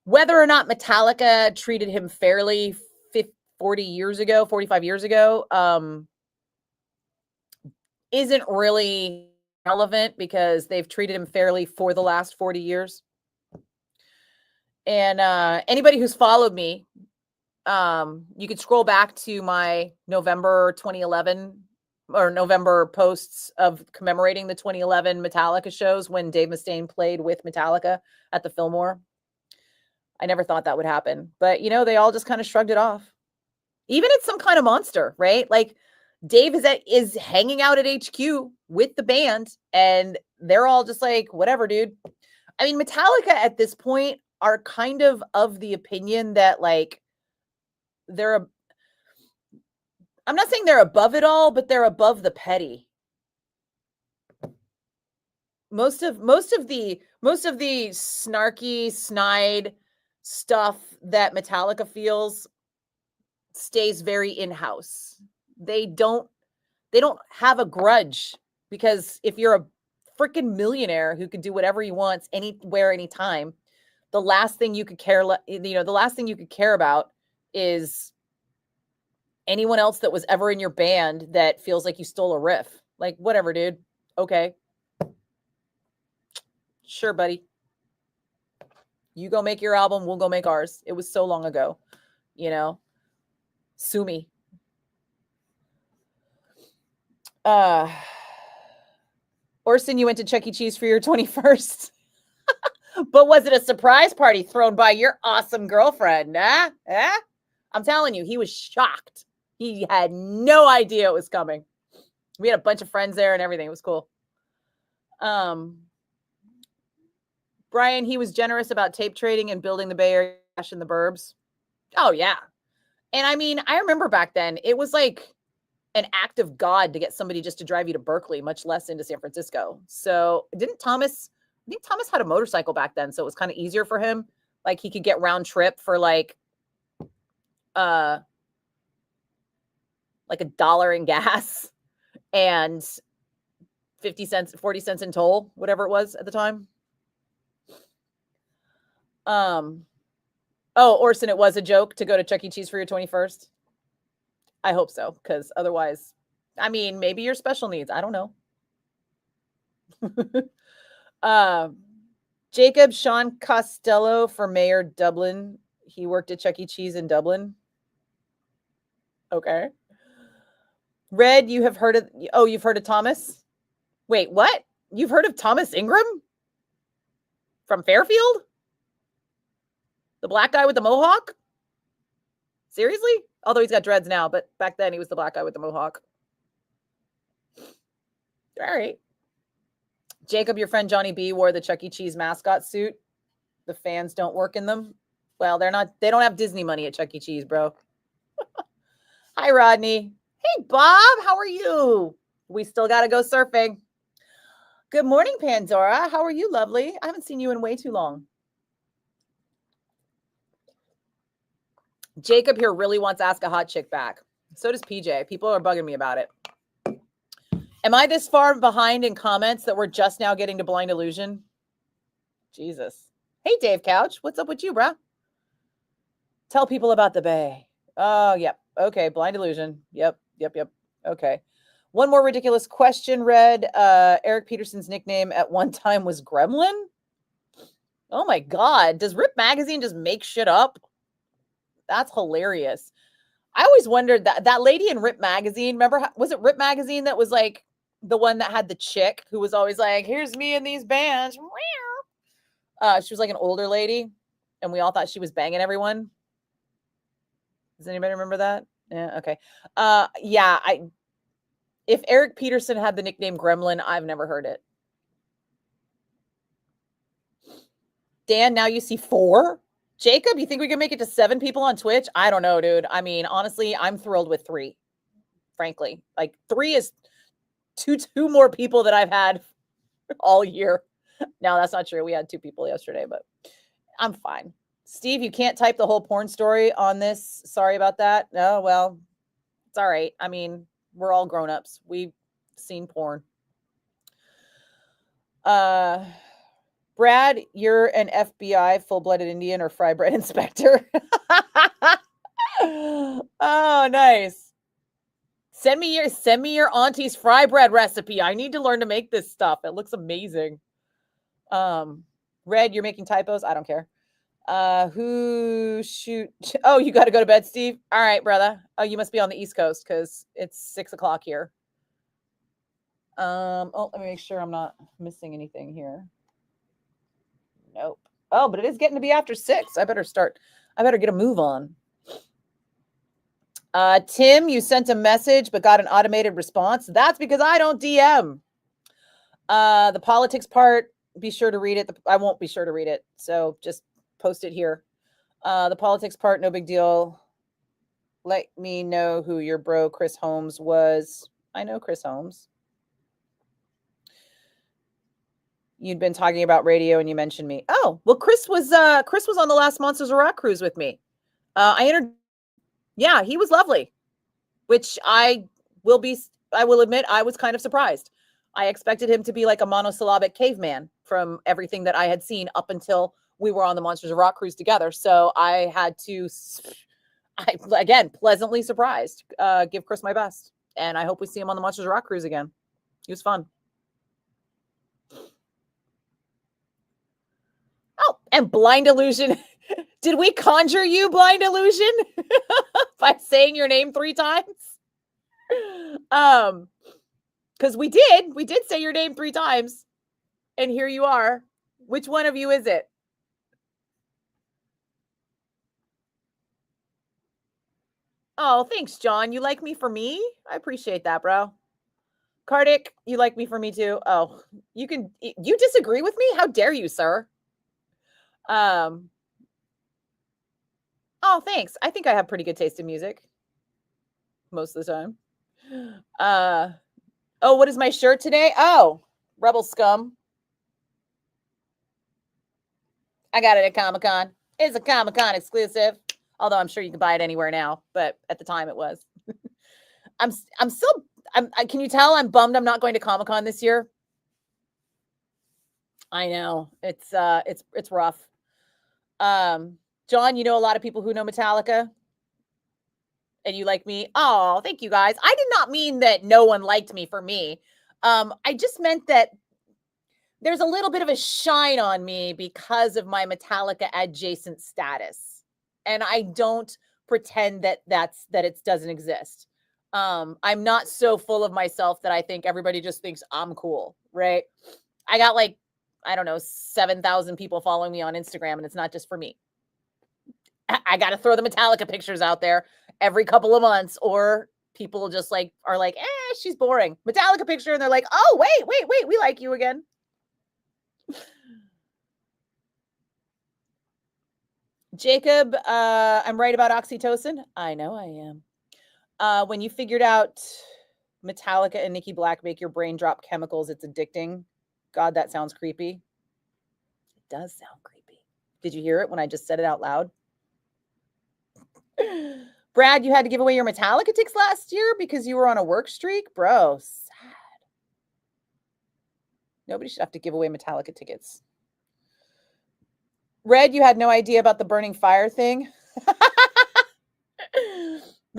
whether or not Metallica treated him fairly 45 years ago, isn't really relevant because they've treated him fairly for the last 40 years. And anybody who's followed me, you could scroll back to my November 2011 or November posts of commemorating the 2011 Metallica shows when Dave Mustaine played with Metallica at the Fillmore. I never thought that would happen, but you know, they all just kind of shrugged it off. Even it's some kind of monster, right? Like Dave is hanging out at HQ with the band and they're all just like, whatever, dude. I mean, Metallica at this point are kind of the opinion that like I'm not saying they're above it all, but they're above the petty. Most of the snarky, snide stuff that Metallica feels stays very in-house. They don't have a grudge, because if you're a freaking millionaire who can do whatever he wants anywhere, anytime, the last thing you could care about is anyone else that was ever in your band that feels like you stole a riff. Like, whatever, dude. Okay. Sure, buddy. You go make your album, we'll go make ours. It was so long ago, you know. Sue me. Orson, you went to Chuck E. Cheese for your 21st. But was it a surprise party thrown by your awesome girlfriend? I'm telling you, he was shocked. He had no idea it was coming. We had a bunch of friends there and everything. It was cool. Brian, he was generous about tape trading and building the Bay Area cash in the burbs. Oh, yeah. And I mean, I remember back then, it was like an act of God to get somebody just to drive you to Berkeley, much less into San Francisco. So I think Thomas had a motorcycle back then, so it was kind of easier for him. Like he could get round trip for like $1 in gas and 40 cents in toll, whatever it was at the time. Orson, it was a joke to go to Chuck E. Cheese for your 21st. I hope so, because otherwise, I mean, maybe your special needs. I don't know. Jacob Sean Costello for Mayor Dublin. He worked at Chuck E. Cheese in Dublin. Okay. Red, you've heard of Thomas? Wait, what? You've heard of Thomas Ingram? From Fairfield? The black guy with the mohawk? Seriously? Although he's got dreads now, but back then he was the black guy with the mohawk. All right. Jacob, your friend Johnny B wore the Chuck E. Cheese mascot suit. The fans don't work in them. Well, they don't have Disney money at Chuck E. Cheese, bro. Hi, Rodney. Hey, Bob, how are you? We still got to go surfing. Good morning, Pandora. How are you, lovely? I haven't seen you in way too long. Jacob here really wants to ask a hot chick back. So does PJ. People are bugging me about it. Am I this far behind in comments that we're just now getting to Blind Illusion? Jesus. Hey, Dave Couch. What's up with you, bruh? Tell people about the Bay. Oh, yep. Okay. Blind illusion. Yep. Okay. One more ridiculous question read. Eric Peterson's nickname at one time was Gremlin. Oh my God. Does Rip Magazine just make shit up? That's hilarious. I always wondered that lady in Rip Magazine, remember, was it Rip Magazine that was like the one that had the chick who was always like, here's me in these bands. She was like an older lady and we all thought she was banging everyone. Does anybody remember that? Yeah. Okay. Yeah. If Eric Peterson had the nickname Gremlin, I've never heard it. Dan, now you see 4. Jacob, you think we can make it to 7 people on Twitch? I don't know, dude. I mean, honestly, I'm thrilled with 3. Frankly, like 3 is two more people that I've had all year. No, that's not true. We had 2 people yesterday, but I'm fine. Steve, you can't type the whole porn story on this. Sorry about that. No, well, it's all right. I mean, we're all grown-ups. We've seen porn. Brad, you're an FBI full-blooded Indian or fry bread inspector. Oh, nice. Send me your auntie's fry bread recipe. I need to learn to make this stuff. It looks amazing. Red, you're making typos. I don't care. Who shoot? Oh, you got to go to bed, Steve. All right, brother. Oh, you must be on the East Coast because it's 6:00 here. Oh, let me make sure I'm not missing anything here. Nope. Oh, but it is getting to be after 6. I better get a move on. Tim, you sent a message but got an automated response. That's because I don't DM. The politics part, be sure to read it. I won't be sure to read it, so just post it here. The politics part, no big deal. Let me know who your bro Chris Holmes was. I know Chris Holmes. You'd been talking about radio and you mentioned me. Oh, well, Chris was on the last Monsters of Rock cruise with me. Yeah, he was lovely, which I will admit I was kind of surprised. I expected him to be like a monosyllabic caveman from everything that I had seen up until we were on the Monsters of Rock cruise together. So I again, pleasantly surprised. Give Chris my best. And I hope we see him on the Monsters of Rock cruise again. He was fun. Oh, and blind illusion. Did we conjure you, blind illusion? By saying your name 3 times? Because we did say your name 3 times. And here you are. Which one of you is it? Oh, thanks, John. You like me for me? I appreciate that, bro. Kardik, you like me for me too? Oh, you disagree with me? How dare you, sir? Oh, thanks. I think I have pretty good taste in music. Most of the time. Oh, what is my shirt today? Oh, Rebel Scum. I got it at Comic-Con. It's a Comic-Con exclusive. Although I'm sure you can buy it anywhere now, but at the time it was. Can you tell I'm bummed I'm not going to Comic-Con this year? I know. It's rough. John, you know a lot of people who know Metallica? And you like me? Oh, thank you guys. I did not mean that no one liked me for me. I just meant that there's a little bit of a shine on me because of my Metallica adjacent status. And I don't pretend that it doesn't exist. I'm not so full of myself that I think everybody just thinks I'm cool, right? I got like, I don't know, 7,000 people following me on Instagram, and it's not just for me. I got to throw the Metallica pictures out there every couple of months, or people just are like, she's boring. Metallica picture, and they're like, oh, wait, we like you again. Jacob, I'm right about oxytocin. I know I am. When you figured out Metallica and Nikki Blakk make your brain drop chemicals, it's addicting. God, that sounds creepy. It does sound creepy. Did you hear it when I just said it out loud? Brad, you had to give away your Metallica tickets last year because you were on a work streak? Bro, sad. Nobody should have to give away Metallica tickets. Red, you had no idea about the burning fire thing?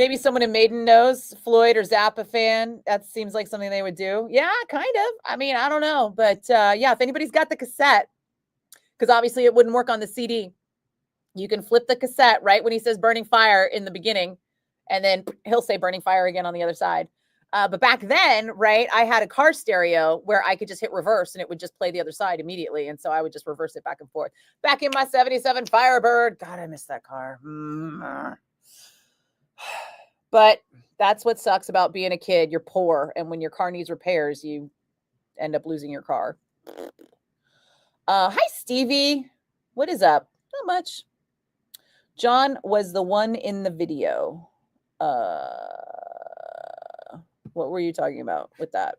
Maybe someone in Maiden knows, Floyd or Zappa fan. That seems like something they would do. Yeah, kind of. I mean, I don't know. But yeah, if anybody's got the cassette, because obviously it wouldn't work on the CD, you can flip the cassette right when he says burning fire in the beginning, and then he'll say burning fire again on the other side. But back then, right, I had a car stereo where I could just hit reverse and it would just play the other side immediately. And so I would just reverse it back and forth. Back in my 77 Firebird. God, I miss that car. But that's what sucks about being a kid. You're poor. And when your car needs repairs, you end up losing your car. Hi, Stevie. What is up? Not much. John was the one in the video. What were you talking about with that?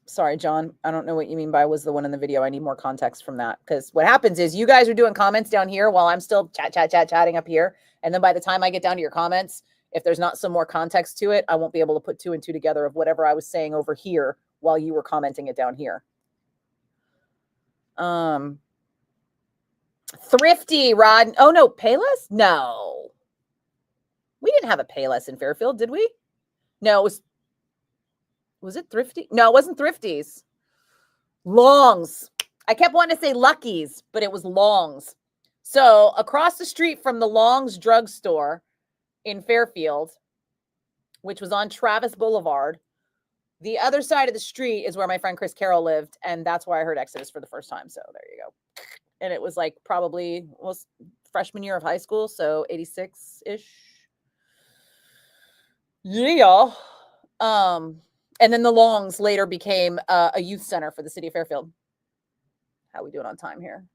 Sorry, John. I don't know what you mean by was the one in the video. I need more context from that. Because what happens is you guys are doing comments down here while I'm still chatting up here. And then by the time I get down to your comments, if there's not some more context to it, I won't be able to put 2 and 2 together of whatever I was saying over here while you were commenting it down here. Thrifty, Rod. Oh, no. Payless? No. We didn't have a Payless in Fairfield, did we? No, it was it Thrifty? No, it wasn't Thrifties. Longs. I kept wanting to say Lucky's, but it was Longs. So across the street from the Longs drugstore in Fairfield, which was on Travis Boulevard, the other side of the street is where my friend Chris Carroll lived, and that's where I heard Exodus for the first time. So there you go. And it was like probably was freshman year of high school, so 86-ish. Yeah. And then the Longs later became a youth center for the city of Fairfield. How we doing on time here?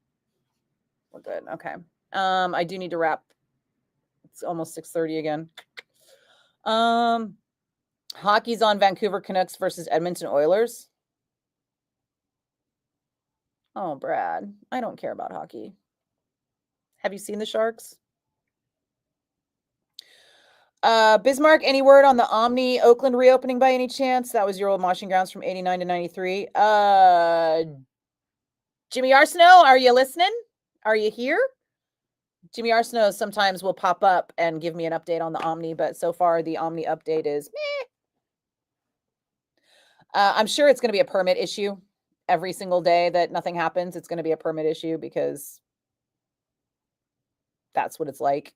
We're good. Okay. I do need to wrap. It's almost 6:30 again. Hockey's on Vancouver Canucks versus Edmonton Oilers. Oh, Brad, I don't care about hockey. Have you seen the Sharks? Bismarck, any word on the Omni Oakland reopening by any chance? That was your old washing grounds from 89 to 93. Jimmy Arsenault, are you listening? Are you here? Jimmy Arsenault sometimes will pop up and give me an update on the Omni, but so far the Omni update is meh. I'm sure it's going to be a permit issue every single day that nothing happens. It's going to be a permit issue because that's what it's like.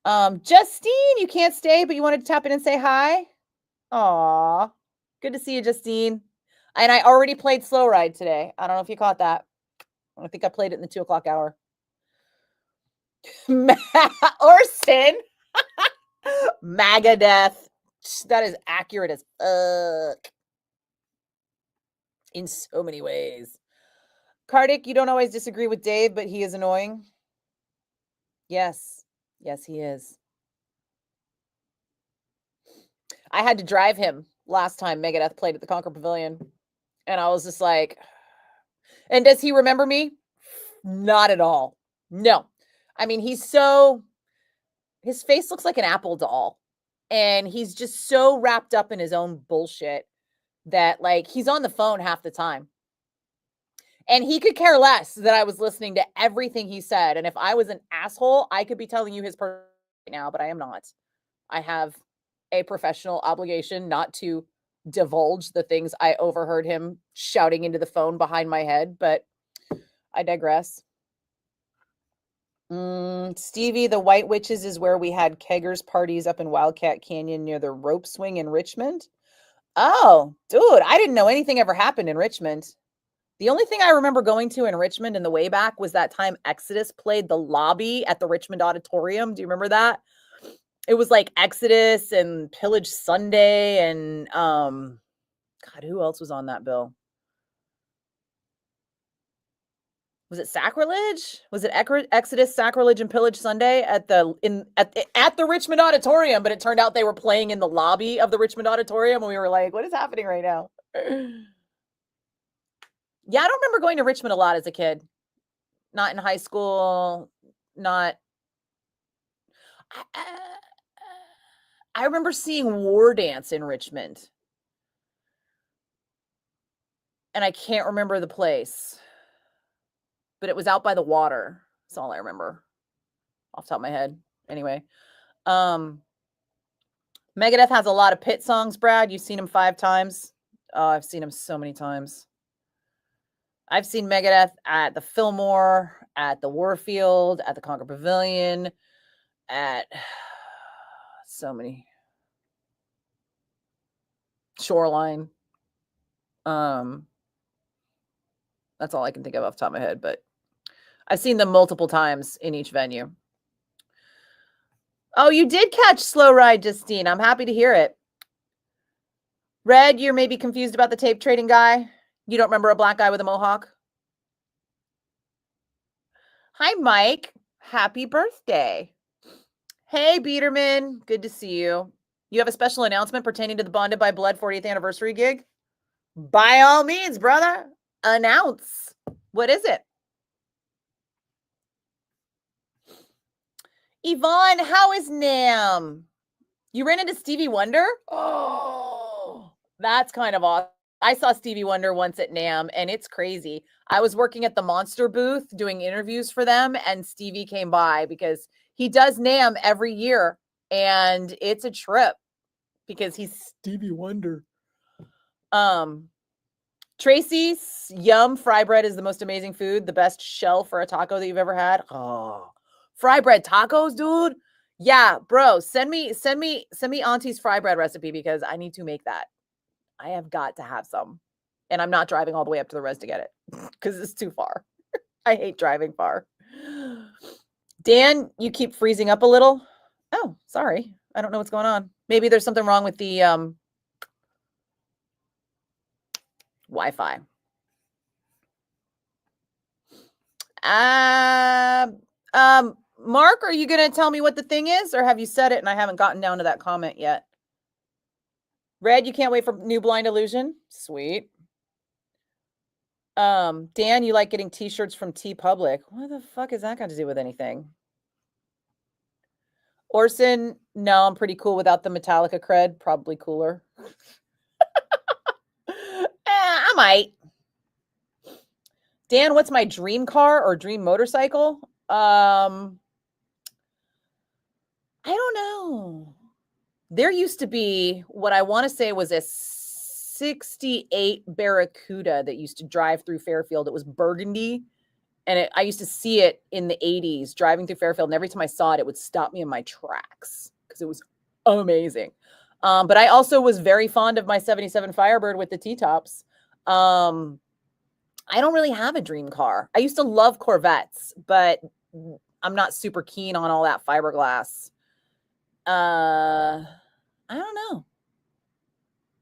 Justine, you can't stay, but you wanted to tap in and say hi. Aw, good to see you, Justine. And I already played Slow Ride today. I don't know if you caught that. I think I played it in the 2 o'clock hour. Orson. Megadeth. That is accurate as fuck. In so many ways. Kardik, you don't always disagree with Dave, but he is annoying. Yes. Yes, he is. I had to drive him last time Megadeth played at the Concord Pavilion. And I was just like, and does he remember me? Not at all. No. I mean, his face looks like an Apple doll. And he's just so wrapped up in his own bullshit that like he's on the phone half the time. And he could care less that I was listening to everything he said. And if I was an asshole, I could be telling you his person right now, but I am not. I have a professional obligation not to divulge the things I overheard him shouting into the phone behind my head, but I digress. Stevie, the White Witches is where we had keggers parties up in Wildcat Canyon near the rope swing in Richmond. Oh, dude, I didn't know anything ever happened in Richmond. The only thing I remember going to in Richmond in the way back was that time Exodus played the lobby at the Richmond Auditorium. Do you remember that? It was like Exodus and Pillage Sunday and God, who else was on that bill? Was it Sacrilege? Was it Exodus, Sacrilege, and Pillage Sunday at the Richmond Auditorium? But it turned out they were playing in the lobby of the Richmond Auditorium, and we were like, "What is happening right now?" Yeah, I don't remember going to Richmond a lot as a kid. Not in high school. Not. I remember seeing War Dance in Richmond, and I can't remember the place. But it was out by the water. That's all I remember off the top of my head. Anyway, Megadeth has a lot of pit songs, Brad. You've seen him 5 times. Oh, I've seen him so many times. I've seen Megadeth at the Fillmore, at the Warfield, at the Concord Pavilion, at so many. Shoreline. That's all I can think of off the top of my head, but I've seen them multiple times in each venue. Oh, you did catch Slow Ride, Justine. I'm happy to hear it. Red, you're maybe confused about the tape trading guy. You don't remember a black guy with a mohawk? Hi, Mike. Happy birthday. Hey, Biederman. Good to see you. You have a special announcement pertaining to the Bonded by Blood 40th anniversary gig? By all means, brother. Announce. What is it? Yvonne, how is Nam? You ran into Stevie Wonder? Oh, that's kind of awesome. I saw Stevie Wonder once at NAMM, and it's crazy. I was working at the Monster booth doing interviews for them, and Stevie came by because he does NAMM every year, and it's a trip because he's Stevie Wonder. Tracy's Yum Fry bread is the most amazing food. The best shell for a taco that you've ever had. Oh, fry bread tacos, dude. Yeah, bro. Send me Auntie's fry bread recipe because I need to make that. I have got to have some. And I'm not driving all the way up to the res to get it because it's too far. I hate driving far. Dan, you keep freezing up a little. Oh, sorry. I don't know what's going on. Maybe there's something wrong with the Wi-Fi. Mark, are you going to tell me what the thing is, or have you said it and I haven't gotten down to that comment yet? Red, you can't wait for new Blind Illusion? Sweet. Dan, you like getting t-shirts from TeePublic. What the fuck has that got to do with anything? Orson, no, I'm pretty cool without the Metallica cred. Probably cooler. I might. Dan, what's my dream car or dream motorcycle? I don't know. There used to be what I want to say was a 68 Barracuda that used to drive through Fairfield. It was burgundy. And I used to see it in the 80s driving through Fairfield. And every time I saw it, it would stop me in my tracks because it was amazing. But I also was very fond of my 77 Firebird with the T-tops. I don't really have a dream car. I used to love Corvettes, but I'm not super keen on all that fiberglass. I don't know.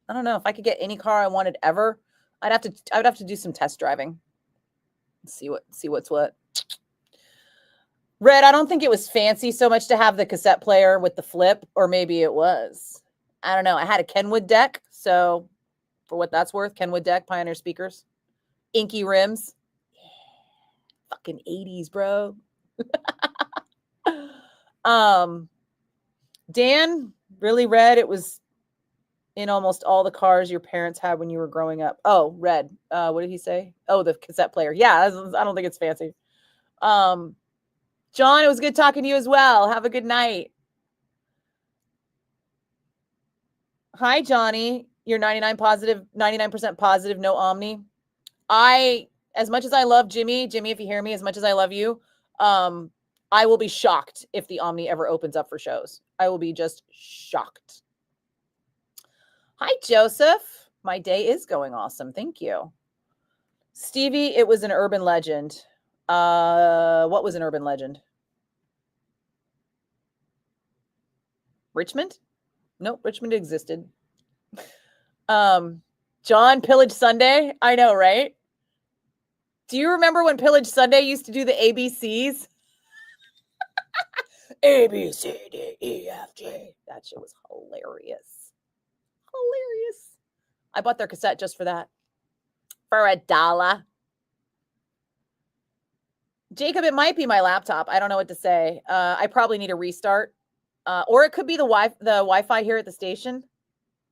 I don't know if I could get any car I wanted ever. I would have to do some test driving. See what's what. Red, I don't think it was fancy so much to have the cassette player with the flip, or maybe it was. I don't know. I had a Kenwood deck, so for what that's worth, Kenwood deck, Pioneer speakers, inky rims. Yeah. Fucking 80s, bro. Dan, really, Red, it was in almost all the cars your parents had when you were growing up. Oh, Red. What did he say? Oh, the cassette player. Yeah, I don't think it's fancy. John, it was good talking to you as well. Have a good night. Hi, Johnny. You're 99% positive, no Omni. As much as I love Jimmy, if you hear me, as much as I love you, I will be shocked if the Omni ever opens up for shows. I will be just shocked. Hi, Joseph. My day is going awesome. Thank you. Stevie, it was an urban legend. What was an urban legend? Richmond? Nope, Richmond existed. John, Pillage Sunday? I know, right? Do you remember when Pillage Sunday used to do the ABCs? A, B, C, D, E, F, G. That shit was hilarious. Hilarious. I bought their cassette just for that. For $1. Jacob, it might be my laptop. I don't know what to say. I probably need a restart. Or it could be the Wi-Fi here at the station.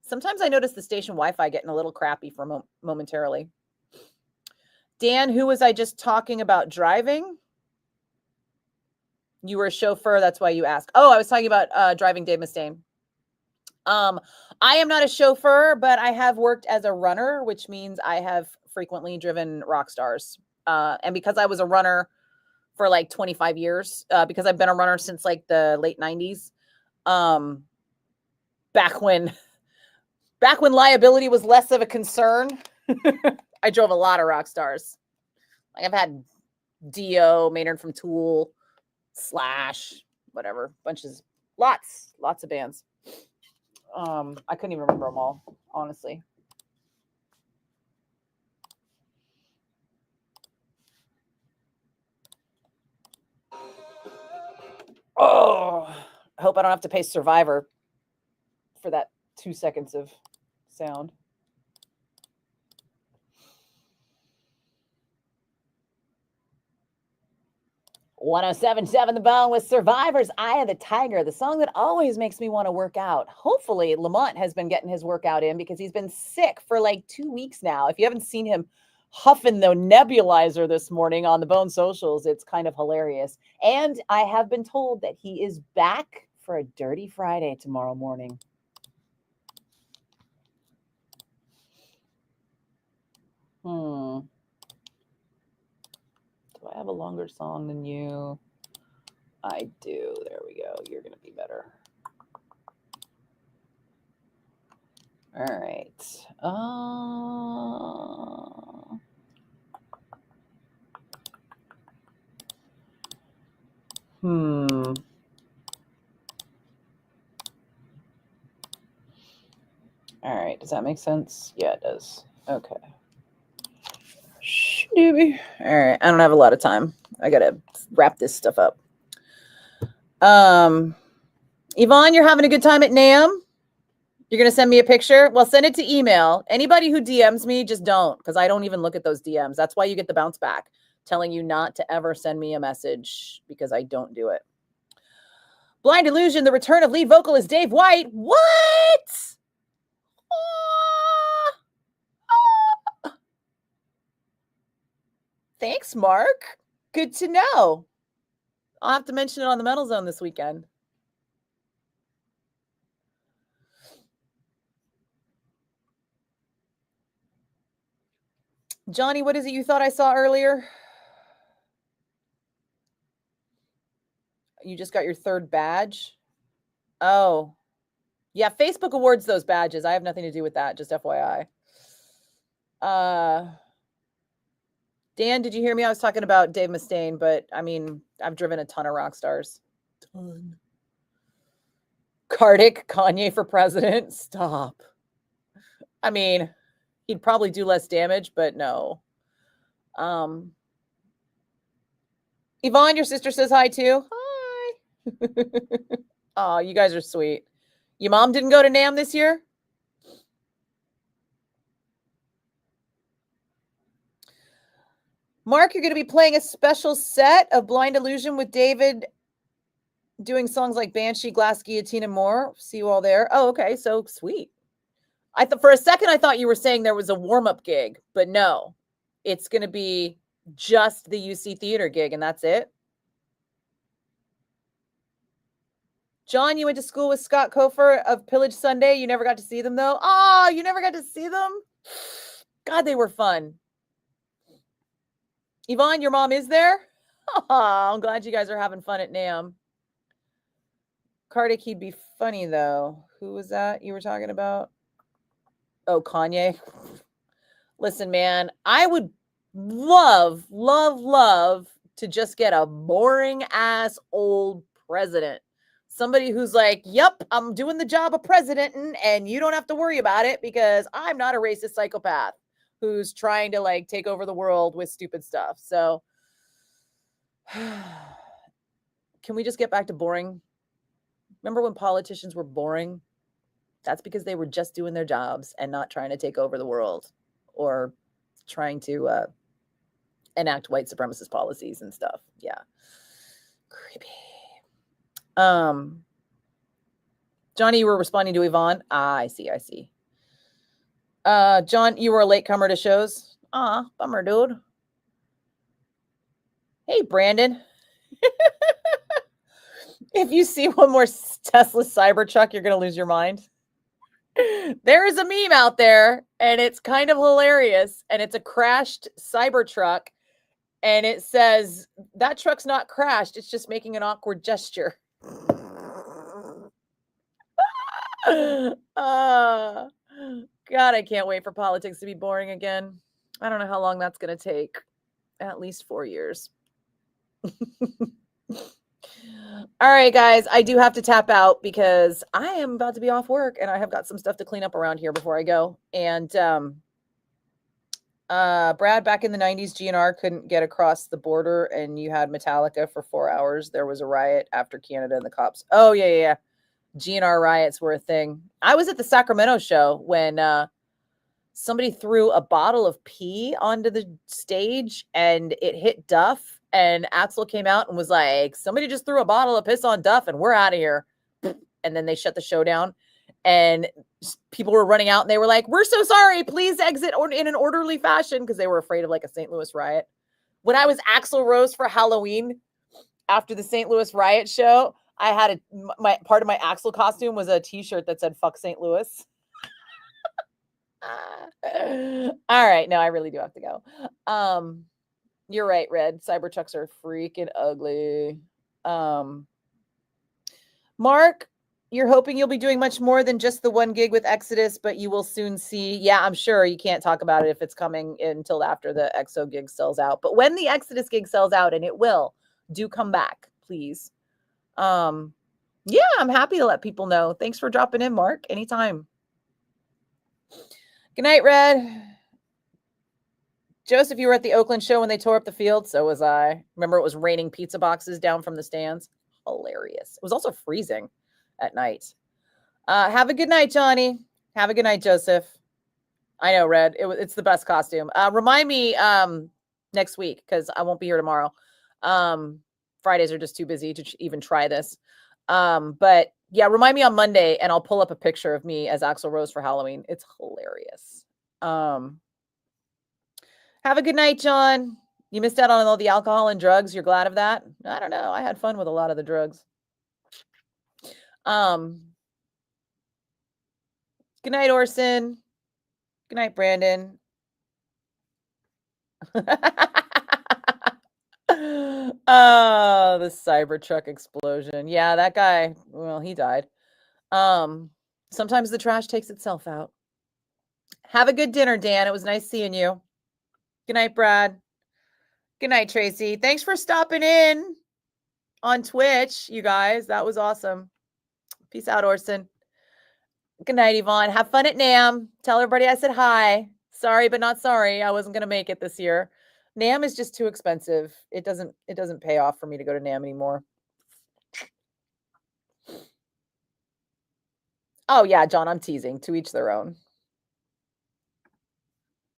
Sometimes I notice the station Wi-Fi getting a little crappy for momentarily. Dan, who was I just talking about driving? You were a chauffeur. That's why you asked. Oh, I was talking about driving Dave Mustaine. I am not a chauffeur, but I have worked as a runner, which means I have frequently driven rock stars. And because I was a runner for like 25 years, because I've been a runner since like the late 90s, back when liability was less of a concern, I drove a lot of rock stars. Like I've had Dio, Maynard from Tool, Slash, whatever, lots of bands. I couldn't even remember them all, honestly. Oh, I hope I don't have to pay Survivor for that 2 seconds of sound. "1077 The Bone with Survivor's Eye of the Tiger, the song that always makes me want to work out." Hopefully, Lamont has been getting his workout in because he's been sick for like 2 weeks now. If you haven't seen him huffing the nebulizer this morning on the Bone socials, it's kind of hilarious. And I have been told that he is back for a Dirty Friday tomorrow morning. Do I have a longer song than you? I do. There we go. You're going to be better. All right. All right. Does that make sense? Yeah, it does. Okay. All right. I don't have a lot of time. I got to wrap this stuff up. Yvonne, you're having a good time at NAMM? You're going to send me a picture? Well, send it to email. Anybody who DMs me, just don't, because I don't even look at those DMs. That's why you get the bounce back, telling you not to ever send me a message because I don't do it. Blind Illusion, the return of lead vocalist Dave White. What? Thanks, Mark. Good to know. I'll have to mention it on the Metal Zone this weekend. Johnny, what is it you thought I saw earlier? You just got your third badge? Oh. Yeah, Facebook awards those badges. I have nothing to do with that, just FYI. Dan, did you hear me? I was talking about Dave Mustaine, but I mean, I've driven a ton of rock stars. Ton. Kartik, Kanye for president. Stop. I mean, he'd probably do less damage, but no. Yvonne, your sister says hi too. Hi. Oh, you guys are sweet. Your mom didn't go to NAMM this year? Mark, you're going to be playing a special set of Blind Illusion with David doing songs like Banshee, Glass Guillotine, and more. See you all there. Oh, okay. So sweet. I thought for a second, I thought you were saying there was a warm-up gig, but no, it's going to be just the UC Theater gig, and that's it. John, you went to school with Scott Kofer of Pillage Sunday. You never got to see them, though? Oh, you never got to see them? God, they were fun. Yvonne, your mom is there? Oh, I'm glad you guys are having fun at NAMM. Kartik, he'd be funny, though. Who was that you were talking about? Oh, Kanye. Listen, man, I would love to just get a boring ass old president. Somebody who's like, yep, I'm doing the job of president and you don't have to worry about it because I'm not a racist psychopath who's trying to like take over the world with stupid stuff. So can we just get back to boring? Remember when politicians were boring? That's because they were just doing their jobs and not trying to take over the world or trying to enact white supremacist policies and stuff. Yeah. Creepy. Johnny, you were responding to Yvonne. I see. John, you were a latecomer to shows. Bummer, dude. Hey, Brandon. If you see one more Tesla Cybertruck, you're going to lose your mind. There is a meme out there, and it's kind of hilarious, and it's a crashed Cybertruck, and it says, that truck's not crashed, it's just making an awkward gesture. God, I can't wait for politics to be boring again. I don't know how long that's going to take. At least 4 years. All right, guys, I do have to tap out because I am about to be off work and I have got some stuff to clean up around here before I go. And Brad, back in the 90s, GNR couldn't get across the border and you had Metallica for 4 hours. There was a riot after Canada and the cops. Oh, yeah. GNR riots were a thing. I was at the Sacramento show when somebody threw a bottle of pee onto the stage and it hit Duff. And Axl came out and was like, somebody just threw a bottle of piss on Duff and we're out of here. And then they shut the show down. And people were running out and they were like, we're so sorry. Please exit in an orderly fashion because they were afraid of like a St. Louis riot. When I was Axl Rose for Halloween after the St. Louis riot show, I had my part of my Axl costume was a t-shirt that said fuck St. Louis. All right. No, I really do have to go. You're right, Red. Cybertrucks are freaking ugly. Mark, you're hoping you'll be doing much more than just the one gig with Exodus, but you will soon see. Yeah, I'm sure you can't talk about it if it's coming until after the EXO gig sells out. But when the Exodus gig sells out, and it will, do come back, please. Yeah, I'm happy to let people know. Thanks for dropping in, Mark. Anytime. Good night, Red. Joseph, you were at the Oakland show when they tore up the field. So was I. Remember, it was raining pizza boxes down from the stands. Hilarious. It was also freezing at night. Have a good night, Johnny. Have a good night, Joseph. I know, Red. It's the best costume. Remind me next week because I won't be here tomorrow. Fridays are just too busy to even try this. But yeah, remind me on Monday and I'll pull up a picture of me as Axl Rose for Halloween. It's hilarious. Have a good night, John. You missed out on all the alcohol and drugs. You're glad of that? I don't know. I had fun with a lot of the drugs. Good night, Orson. Good night, Brandon. Oh, the Cybertruck explosion. Yeah, that guy, well, he died. Sometimes the trash takes itself out. Have a good dinner, Dan. It was nice seeing you. Good night, Brad. Good night, Tracy. Thanks for stopping in on Twitch, you guys. That was awesome. Peace out, Orson. Good night, Yvonne. Have fun at NAMM. Tell everybody I said hi. Sorry, but not sorry. I wasn't going to make it this year. NAMM is just too expensive. It doesn't pay off for me to go to NAMM anymore. Oh, yeah, John, I'm teasing. To each their own.